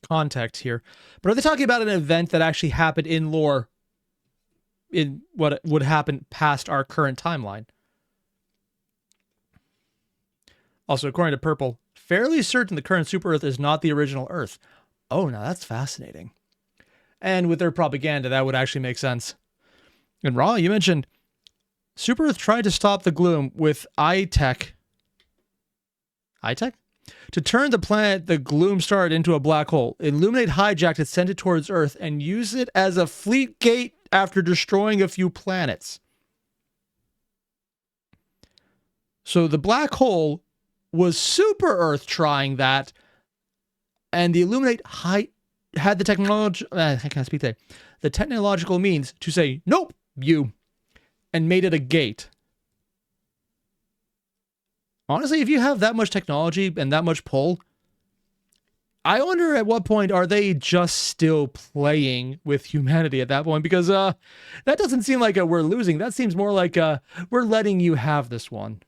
context here. But are they talking about an event that actually happened in lore in what would happen past our current timeline? Also, according to Purple, fairly certain the current super Earth is not the original Earth. Oh, now that's fascinating. And with their propaganda, that would actually make sense. And Raw, you mentioned Super Earth tried to stop the gloom with iTech? To turn the planet the gloom started into a black hole. Illuminate hijacked it, sent it towards Earth, and used it as a fleet gate after destroying a few planets. So the black hole was Super Earth trying that, and the Illuminate had the technology. I can't speak today. The technological means to say nope, you, and made it a gate. Honestly, if you have that much technology and that much pull, I wonder at what point are they just still playing with humanity at that point? Because that doesn't seem like we're losing. That seems more like we're letting you have this one.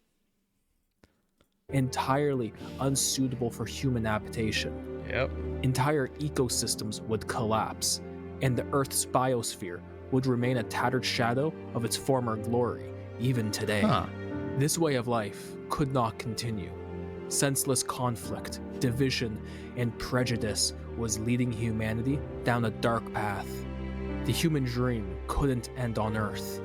Entirely unsuitable for human habitation. Yep. Entire ecosystems would collapse, and the Earth's biosphere would remain a tattered shadow of its former glory, even today. This way of life could not continue. Senseless conflict, division, and prejudice was leading humanity down a dark path. The human dream couldn't end on Earth.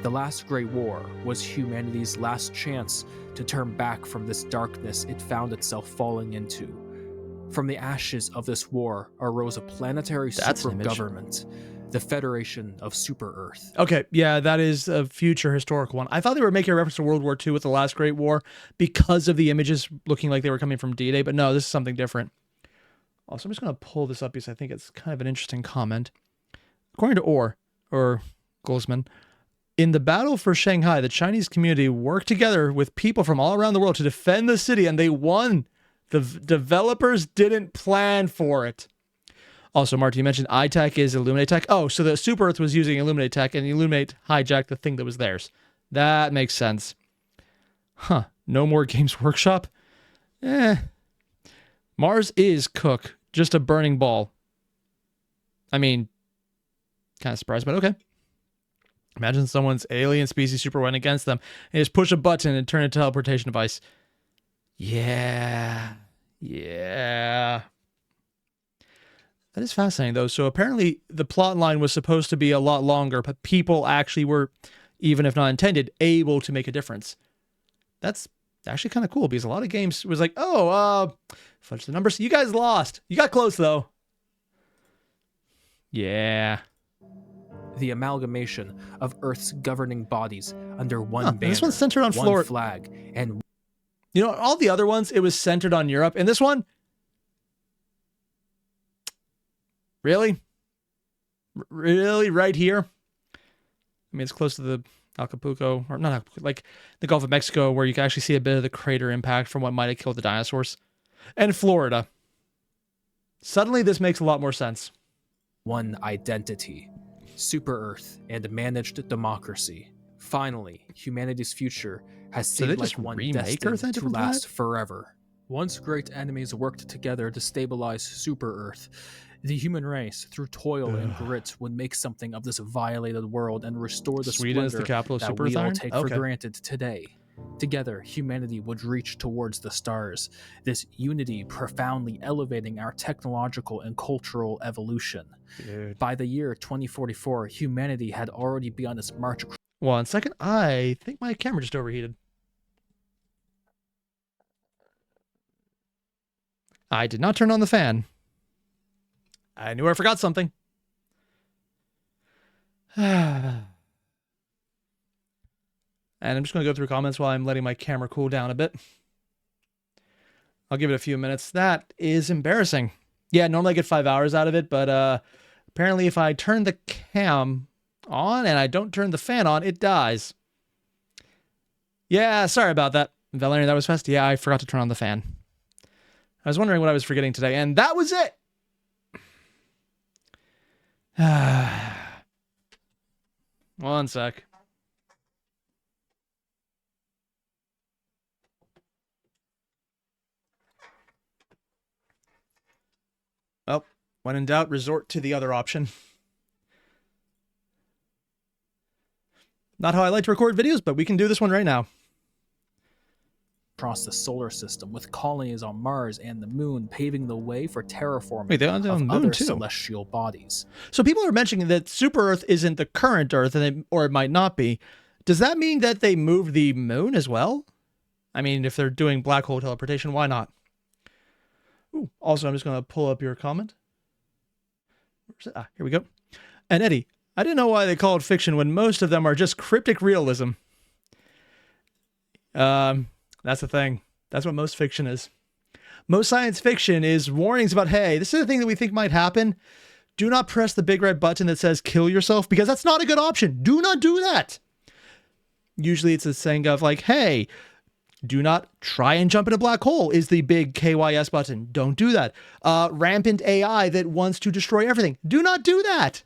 The last Great War was humanity's last chance to turn back from this darkness it found itself falling into. From the ashes of this war arose a planetary super government, the Federation of Super Earth. Okay, yeah, that is a future historical one. I thought they were making a reference to World War II with the last Great War because of the images looking like they were coming from D-Day, but no, this is something different. Also, I'm just going to pull this up because I think it's kind of an interesting comment. According to or Goldsman, in the battle for Shanghai, the Chinese community worked together with people from all around the world to defend the city, and they won. The developers didn't plan for it. Also, Marty, you mentioned iTech is Illuminate tech. Oh, so the Super Earth was using Illuminate tech, and Illuminate hijacked the thing that was theirs. That makes sense. Huh. No more Games Workshop? Mars is Cook, just a burning ball. I mean, kind of surprised, but okay. Imagine someone's alien species super went against them and just push a button and turn it into a teleportation device. Yeah. That is fascinating, though. So apparently the plot line was supposed to be a lot longer, but people actually were, even if not intended, able to make a difference. That's actually kind of cool because a lot of games was like, fudge the numbers. You guys lost. You got close, though. Yeah. The amalgamation of Earth's governing bodies under one banner, this one's centered on Florida. Flag, and you know, all the other ones, it was centered on Europe. And this one, really? Really right here? I mean, it's close to the Acapulco, or not Acapulco, like the Gulf of Mexico, where you can actually see a bit of the crater impact from what might have killed the dinosaurs. And Florida. Suddenly, this makes a lot more sense. One identity. Super Earth and managed democracy. Finally, humanity's future has seemed like one destined to last forever. Once great enemies worked together to stabilize Super Earth, the human race, through toil and grit, would make something of this violated world and restore the splendor that we all take for granted today. Together, humanity would reach towards the stars, this unity profoundly elevating our technological and cultural evolution. Dude. By the year 2044, humanity had already begun its march. 1 second. I think my camera just overheated. I did not turn on the fan. I knew I forgot something. And I'm just going to go through comments while I'm letting my camera cool down a bit. I'll give it a few minutes. That is embarrassing. Yeah, normally I get 5 hours out of it, but apparently if I turn the cam on and I don't turn the fan on, it dies. Yeah, sorry about that. Valerian, that was fast. Yeah, I forgot to turn on the fan. I was wondering what I was forgetting today, and that was it! One sec. Well, when in doubt, resort to the other option. Not how I like to record videos, but we can do this one right now. Across the solar system, with colonies on Mars and the Moon paving the way for terraforming Wait, they're on the of Moon other too. celestial bodies. So people are mentioning that Super Earth isn't the current Earth, or it might not be. Does that mean that they moved the Moon as well? I mean, if they're doing black hole teleportation, why not? Ooh, also, I'm just going to pull up your comment. Where's it? Ah, here we go. And Eddie, I didn't know why they call it fiction when most of them are just cryptic realism. That's the thing. That's what most fiction is. Most science fiction is warnings about, hey, this is the thing that we think might happen. Do not press the big red button that says kill yourself, because that's not a good option. Do not do that. Usually it's a saying of like, hey, do not try and jump in a black hole is the big KYS button. Don't do that. Rampant AI that wants to destroy everything. Do not do that.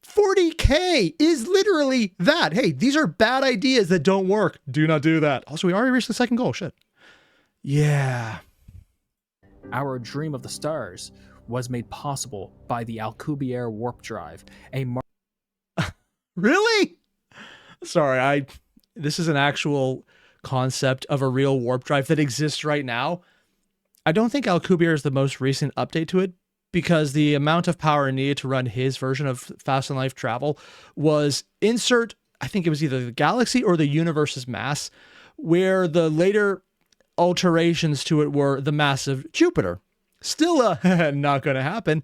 40K is literally that. Hey, these are bad ideas that don't work. Do not do that. Also, we already reached the second goal. Shit. Yeah. Our dream of the stars was made possible by the Alcubierre warp drive, Really? Sorry, this is an actual concept of a real warp drive that exists right now. I don't think Alcubierre is the most recent update to it, because the amount of power needed to run his version of Fast and Life Travel was insert, I think it was either the galaxy or the universe's mass, where the later alterations to it were the mass of Jupiter. Still not going to happen,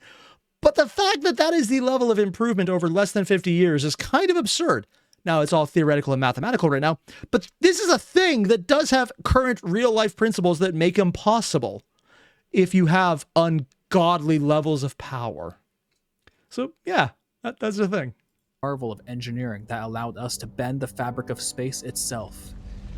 but the fact that that is the level of improvement over less than 50 years is kind of absurd. Now, it's all theoretical and mathematical right now, but this is a thing that does have current real-life principles that make them possible if you have ungodly levels of power. So, yeah, that's the thing. Marvel of engineering that allowed us to bend the fabric of space itself.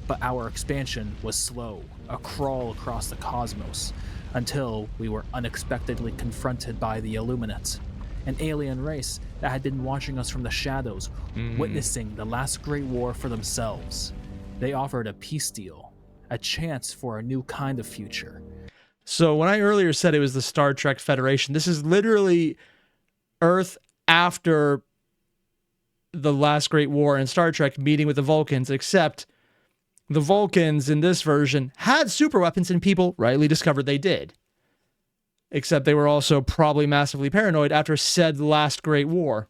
But our expansion was slow, a crawl across the cosmos, until we were unexpectedly confronted by the Illuminate, an alien race that had been watching us from the shadows, witnessing the last great war for themselves. They offered a peace deal, a chance for a new kind of future. So when I earlier said it was the Star Trek Federation, this is literally Earth after the last great war in Star Trek meeting with the Vulcans, except the Vulcans in this version had super weapons, and people rightly discovered they did. Except they were also probably massively paranoid after said last great war.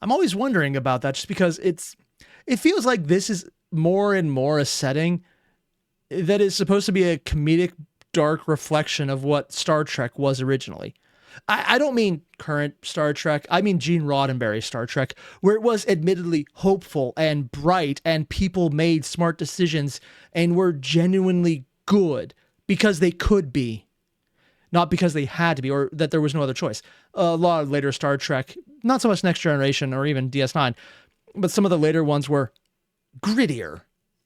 I'm always wondering about that, just because it feels like this is more and more a setting that is supposed to be a comedic, dark reflection of what Star Trek was originally. I don't mean current Star Trek. I mean Gene Roddenberry Star Trek, where it was admittedly hopeful and bright and people made smart decisions and were genuinely good because they could be, not because they had to be or that there was no other choice. A lot of later Star Trek, not so much Next Generation or even DS9, but some of the later ones were grittier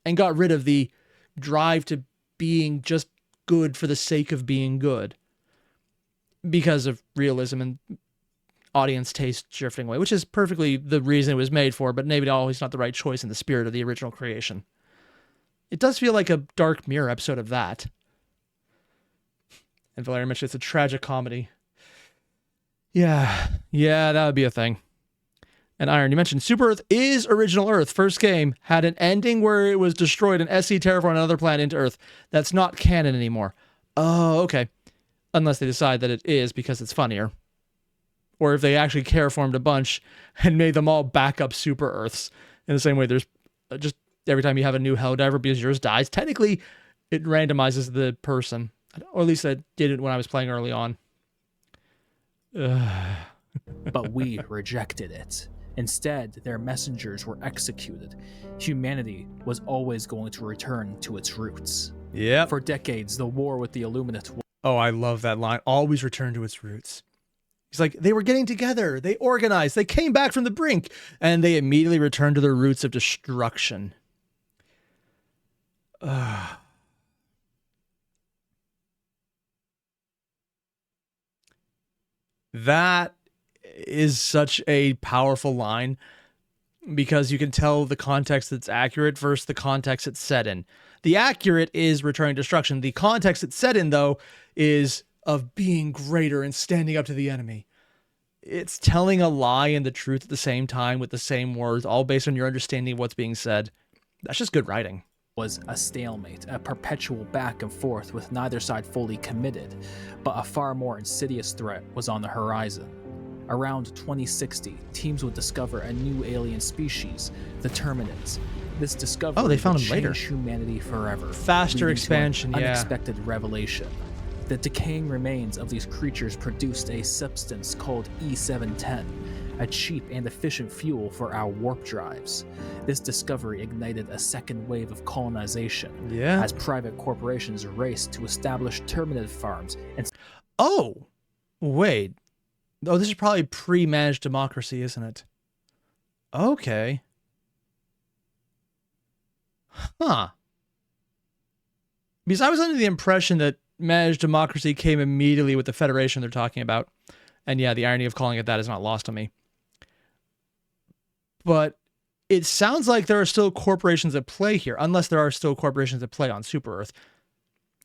and got rid of the drive to being just good for the sake of being good, because of realism and audience taste drifting away, which is perfectly the reason it was made for, but maybe always not the right choice in the spirit of the original creation. It does feel like a Dark Mirror episode of that. And Valeria mentioned it's a tragic comedy. Yeah, that would be a thing. And Iron, you mentioned Super Earth is original Earth. First game had an ending where it was destroyed and SC terraformed another planet into Earth. That's not canon anymore. Oh, okay. Unless they decide that it is because it's funnier. Or if they actually terraformed a bunch and made them all backup Super Earths. In the same way, there's just every time you have a new Helldiver because yours dies, technically it randomizes the person. Or at least I did it when I was playing early on. But we rejected it. Instead, their messengers were executed. Humanity was always going to return to its roots. Yeah. For decades, the war with the Illuminate. Oh, I love that line. Always return to its roots. He's like, they were getting together. They organized. They came back from the brink. And they immediately returned to their roots of destruction. That is such a powerful line because you can tell the context that's accurate versus the context it's set in. The accurate is returning destruction. The context it's set in, though, is of being greater and standing up to the enemy. It's telling a lie and the truth at the same time with the same words, all based on your understanding of what's being said. That's just good writing. Was a stalemate, a perpetual back and forth with neither side fully committed, but a far more insidious threat was on the horizon. Around 2060, teams would discover a new alien species, the Terminids. This discovery they found would them later. change humanity forever. Faster expansion, Unexpected revelation. The decaying remains of these creatures produced a substance called E710, a cheap and efficient fuel for our warp drives. This discovery ignited a second wave of colonization as private corporations raced to establish Terminid farms. And oh, wait. Oh, this is probably pre-managed democracy, isn't it? Okay. Huh. Because I was under the impression that managed democracy came immediately with the Federation they're talking about. And yeah, the irony of calling it that is not lost on me. But it sounds like there are still corporations at play here, unless there are still corporations at play on Super Earth.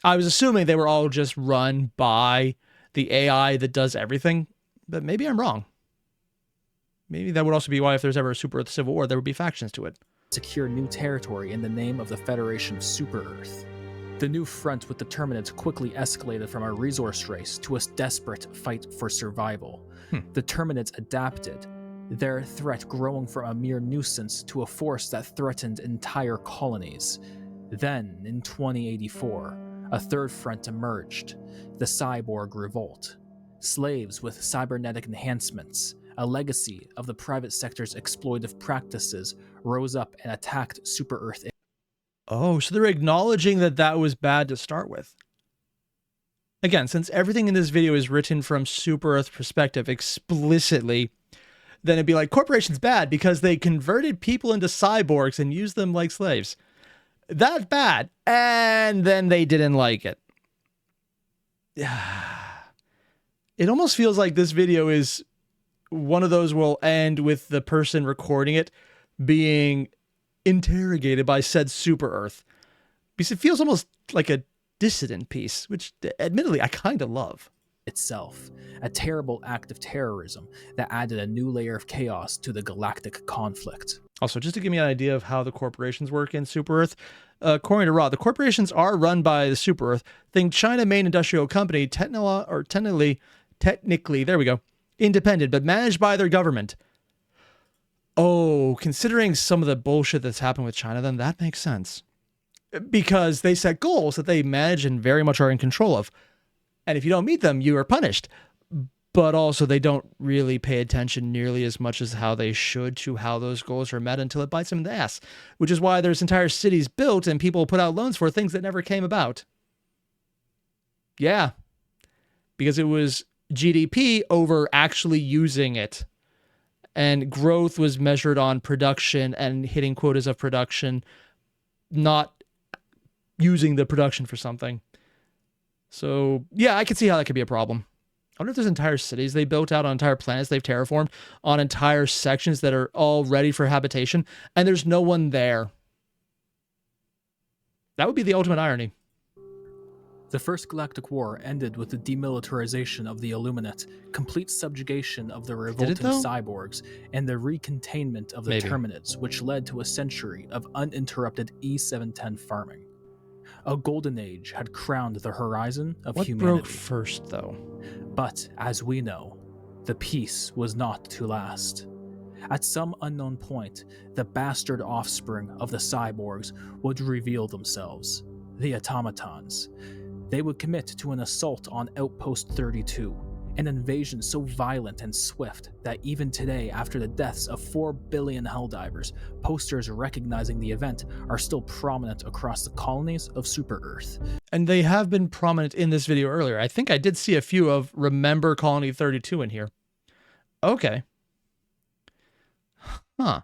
I was assuming they were all just run by the AI that does everything, but maybe I'm wrong. Maybe that would also be why if there's ever a Super Earth Civil War, there would be factions to it. Secure new territory in the name of the Federation of Super Earth. The new front with the Terminids quickly escalated from a resource race to a desperate fight for survival. The Terminids adapted, their threat growing from a mere nuisance to a force that threatened entire colonies. Then, in 2084, a third front emerged, the Cyborg Revolt. Slaves with cybernetic enhancements, a legacy of the private sector's exploitive practices, rose up and attacked Super Earth. Oh, so they're acknowledging that that was bad to start with. Again, since everything in this video is written from Super Earth perspective explicitly, then it'd be like, corporation's bad because they converted people into cyborgs and used them like slaves. That's bad. And then they didn't like it. It almost feels like this video is one of those will end with the person recording it being interrogated by said Super Earth. Because it feels almost like a dissident piece, which admittedly I kind of love. Itself, a terrible act of terrorism that added a new layer of chaos to the galactic conflict. Also, just to give me an idea of how the corporations work in Super Earth, according to Raw, the corporations are run by the Super Earth. Think China Main Industrial Company, technically, there we go, independent, but managed by their government. Oh, considering some of the bullshit that's happened with China, then that makes sense. Because they set goals that they manage and very much are in control of. And if you don't meet them, you are punished. But also they don't really pay attention nearly as much as how they should to how those goals are met until it bites them in the ass. Which is why there's entire cities built and people put out loans for things that never came about. Yeah. Because it was GDP over actually using it. And growth was measured on production and hitting quotas of production, not using the production for something. So, yeah, I can see how that could be a problem. I wonder if there's entire cities they built out on entire planets they've terraformed on entire sections that are all ready for habitation, and there's no one there. That would be the ultimate irony. The First Galactic War ended with the demilitarization of the Illuminate, complete subjugation of the revolting cyborgs, and the recontainment of the Terminids, which led to a century of uninterrupted E710 farming. A golden age had crowned the horizon of humanity. What broke first, though? But, as we know, the peace was not to last. At some unknown point, the bastard offspring of the cyborgs would reveal themselves, the automatons. They would commit to an assault on Outpost 32, an invasion so violent and swift that even today, after the deaths of 4 billion Helldivers, posters recognizing the event are still prominent across the colonies of Super Earth. And they have been prominent in this video earlier. I think I did see a few of Remember Colony 32 in here. Okay. Huh.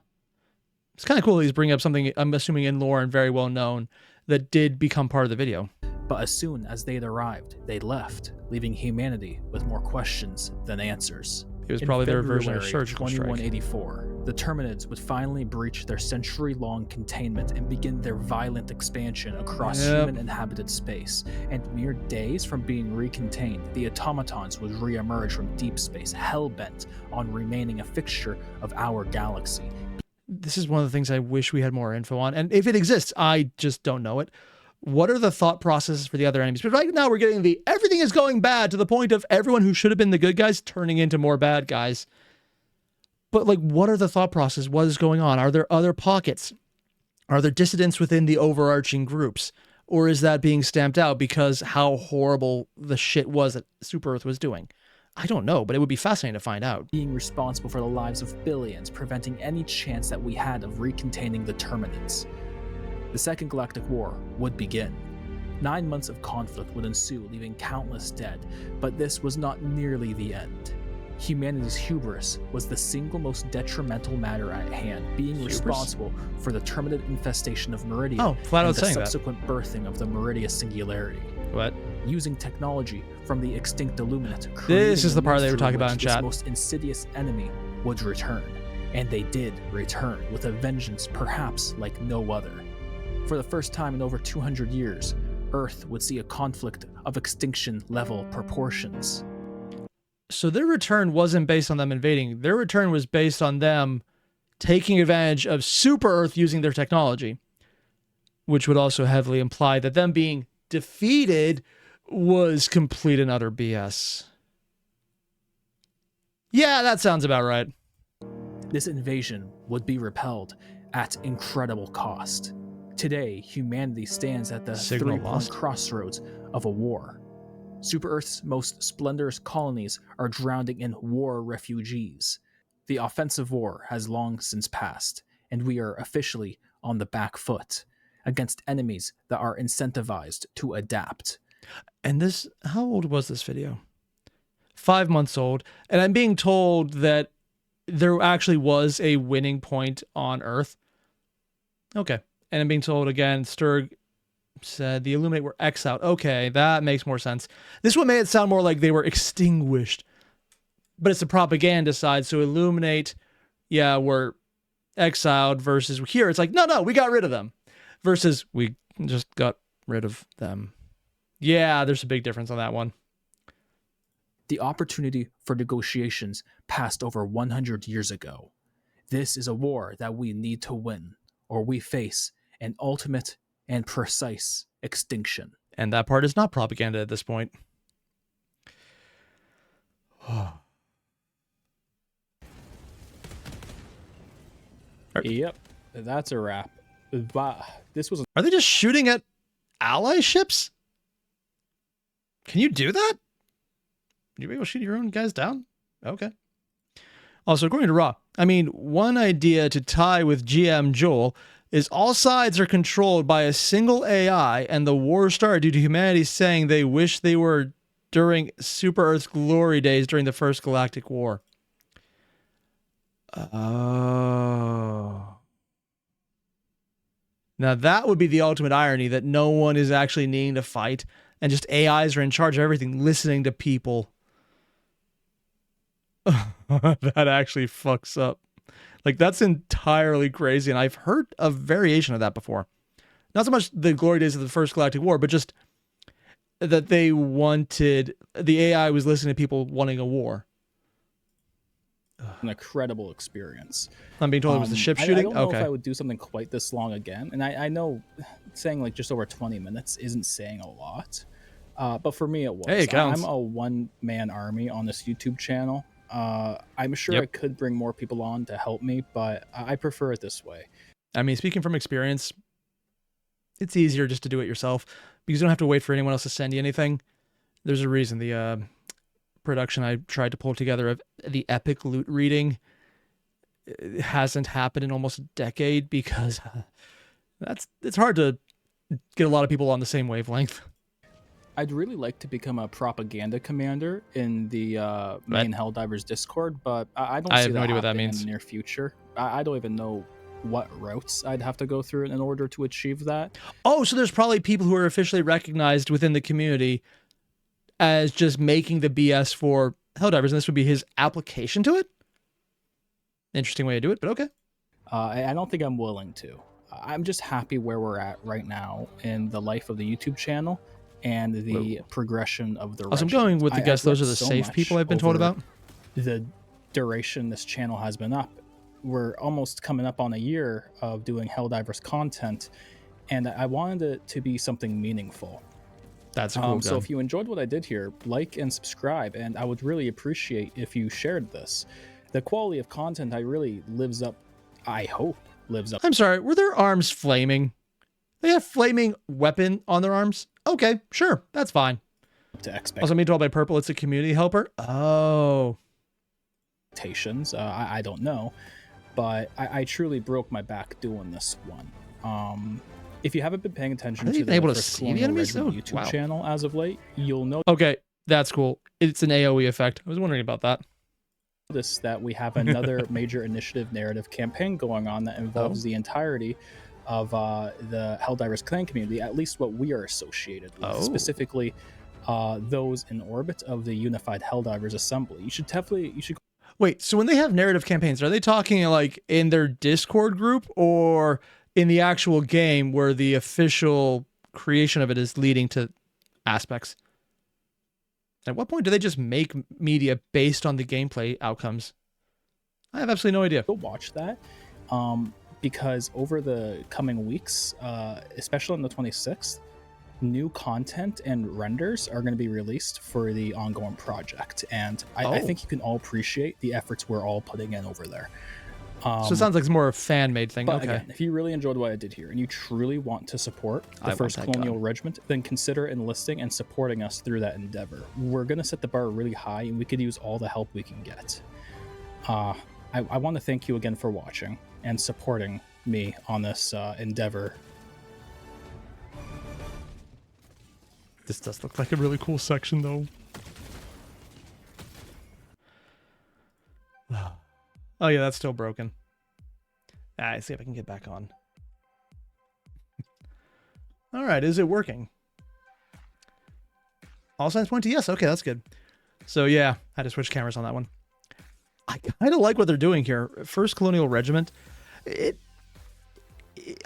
It's kind of cool he's bringing up something, I'm assuming in lore and very well known, that did become part of the video. But as soon as they'd arrived, they left, leaving humanity with more questions than answers. It was probably their version of surgical 2184, the Terminids would finally breach their century-long containment and begin their violent expansion across human-inhabited space. And mere days from being recontained, the automatons would re-emerge from deep space, hell-bent on remaining a fixture of our galaxy. This is one of the things I wish we had more info on, and if it exists, I just don't know it. What are the thought processes for the other enemies? But right now we're getting the everything is going bad to the point of everyone who should have been the good guys turning into more bad guys. But like, what are the thought processes? What is going on? Are there other pockets? Are there dissidents within the overarching groups? Or is that being stamped out because how horrible the shit was that Super Earth was doing? I don't know, but it would be fascinating to find out. Being responsible for the lives of billions, preventing any chance that we had of recontaining the Terminids. The Second Galactic War would begin. 9 months of conflict would ensue, leaving countless dead, but this was not nearly the end. Humanity's hubris was the single most detrimental matter at hand, being responsible for the Terminid infestation of Meridia and the subsequent birthing of the Meridia Singularity. What? Using technology from the extinct Illuminate, this is the part they were talking about in chat. This most insidious enemy would return, and they did return with a vengeance perhaps like no other. For the first time in over 200 years, Earth would see a conflict of extinction-level proportions. So their return wasn't based on them invading. Their return was based on them taking advantage of Super Earth using their technology, which would also heavily imply that them being defeated was complete and utter BS. Yeah, that sounds about right. This invasion would be repelled at incredible cost. Today, humanity stands at the three-point crossroads of a war. Super Earth's most splendorous colonies are drowning in war refugees. The offensive war has long since passed, and we are officially on the back foot against enemies that are incentivized to adapt. And this, how old was this video? 5 months old. And I'm being told that there actually was a winning point on Earth. Okay. And I'm being told again, Sturg said the Illuminate were exiled. Okay, that makes more sense. This one made it sound more like they were extinguished. But it's the propaganda side. So Illuminate, yeah, were exiled versus here. It's like, no, we got rid of them. Versus we just got rid of them. Yeah, there's a big difference on that one. The opportunity for negotiations passed over 100 years ago. This is a war that we need to win, or we face an ultimate and precise extinction. And that part is not propaganda at this point. Yep, that's a wrap. This was. Are they just shooting at ally ships? Can you do that? You able to shoot your own guys down? Okay. Also, according to Raw, I mean, one idea to tie with GM Joel is all sides are controlled by a single AI, and the war started due to humanity saying they wish they were during Super Earth's glory days during the First Galactic War. Oh. Now that would be the ultimate irony, that no one is actually needing to fight, and just AIs are in charge of everything, listening to people. That actually fucks up. Like, that's entirely crazy, and I've heard a variation of that before. Not so much the glory days of the First Galactic War, but just that they wanted, the AI was listening to people wanting a war. An incredible experience. I'm being told it was the ship shooting? I don't know if I would do something quite this long again. And I know saying like just over 20 minutes isn't saying a lot. But for me, it was. Hey, it counts. I'm a one-man army on this YouTube channel. I'm sure I could bring more people on to help me, but I prefer it this way. I mean, speaking from experience, it's easier just to do it yourself because you don't have to wait for anyone else to send you anything. There's a reason the production I tried to pull together of the epic loot reading hasn't happened in almost a decade because it's hard to get a lot of people on the same wavelength. I'd really like to become a propaganda commander in the main Helldivers Discord, but I don't see have no idea what that happening means. in the near future. I don't even know what routes I'd have to go through in order to achieve that. Oh, so there's probably people who are officially recognized within the community as just making the BS for Helldivers, and this would be his application to it? Interesting way to do it, but okay. I don't think I'm willing to. I'm just happy where we're at right now in the life of the YouTube channel and the progression of the I'm going with the guess those are the safe people I've been told about. The duration this channel has been up. We're almost coming up on a year of doing Helldivers content, and I wanted it to be something meaningful. That's cool. So if you enjoyed what I did here, like and subscribe, and I would really appreciate if you shared this. The quality of content lives up. I hope lives up. I'm sorry, were their arms flaming? They have flaming weapon on their arms? Okay, sure, that's fine. To Also, being told by Purple it's a community helper? Oh. Expectations. I don't know, but I truly broke my back doing this one. If you haven't been paying attention to the first Colonial Regiment YouTube channel as of late, you'll know. Okay, that's cool. It's an AoE effect. I was wondering about that. Notice that we have another major initiative narrative campaign going on that involves the entirety of the Helldivers clan community, at least what we are associated with, specifically those in orbit of the Unified Helldivers Assembly. You should Wait, so when they have narrative campaigns, are they talking like in their Discord group or in the actual game where the official creation of it is leading to aspects? At what point do they just make media based on the gameplay outcomes? I have absolutely no idea. Go watch that, because over the coming weeks, especially on the 26th, new content and renders are going to be released for the ongoing project, and I think you can all appreciate the efforts we're all putting in over there. So it sounds like it's more a fan-made thing. But okay. Again, if you really enjoyed what I did here and you truly want to support the first Colonial Regiment, then consider enlisting and supporting us through that endeavor. We're going to set the bar really high, and we could use all the help we can get. I want to thank you again for watching and supporting me on this endeavor. This does look like a really cool section, though. Oh, yeah, that's still broken. Let's see if I can get back on. All right, is it working? All signs point to yes. Okay, that's good. So, yeah, I had to switch cameras on that one. I kind of like what they're doing here. First Colonial Regiment.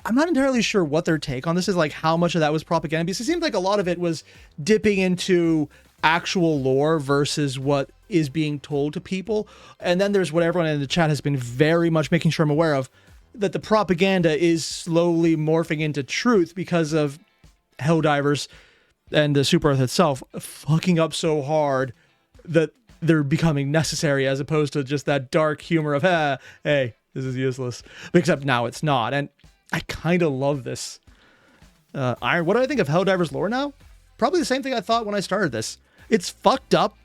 I'm not entirely sure what their take on this is, like how much of that was propaganda, because it seems like a lot of it was dipping into actual lore versus what is being told to people. And then there's what everyone in the chat has been very much making sure I'm aware of, that the propaganda is slowly morphing into truth because of Helldivers and the Super Earth itself fucking up so hard that they're becoming necessary, as opposed to just that dark humor of, hey, this is useless. Except now it's not. And I kind of love this. Iron, what do I think of Helldivers lore now? Probably the same thing I thought when I started this. It's fucked up,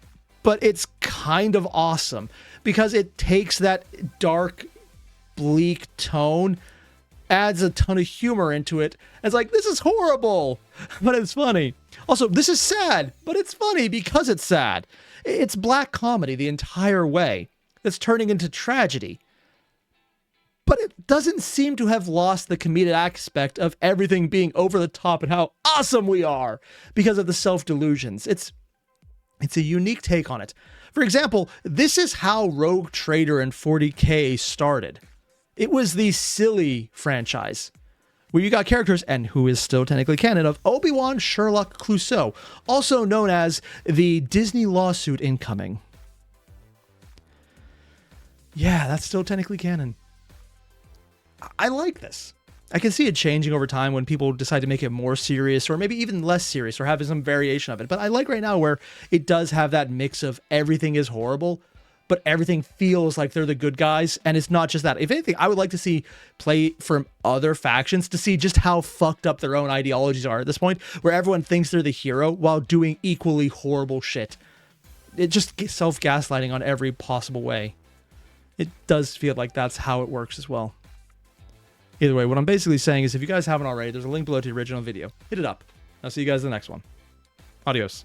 but it's kind of awesome because it takes that dark, bleak tone, adds a ton of humor into it. It's like, this is horrible, but it's funny. Also, this is sad, but it's funny because it's sad. It's black comedy the entire way. That's turning into tragedy. But it doesn't seem to have lost the comedic aspect of everything being over the top and how awesome we are because of the self-delusions. It's a unique take on it. For example, this is how Rogue Trader and 40K started. It was the silly franchise. where you got characters, and who is still technically canon, of Obi-Wan Sherlock Clouseau, also known as the Disney lawsuit incoming. Yeah, that's still technically canon. I like this. I can see it changing over time when people decide to make it more serious, or maybe even less serious, or have some variation of it. But I like right now where it does have that mix of everything is horrible, but everything feels like they're the good guys. And it's not just that. If anything, I would like to see play from other factions to see just how fucked up their own ideologies are at this point, where everyone thinks they're the hero while doing equally horrible shit. It just gets self-gaslighting on every possible way. It does feel like that's how it works as well. Either way, what I'm basically saying is if you guys haven't already, there's a link below to the original video. Hit it up. I'll see you guys in the next one. Adios.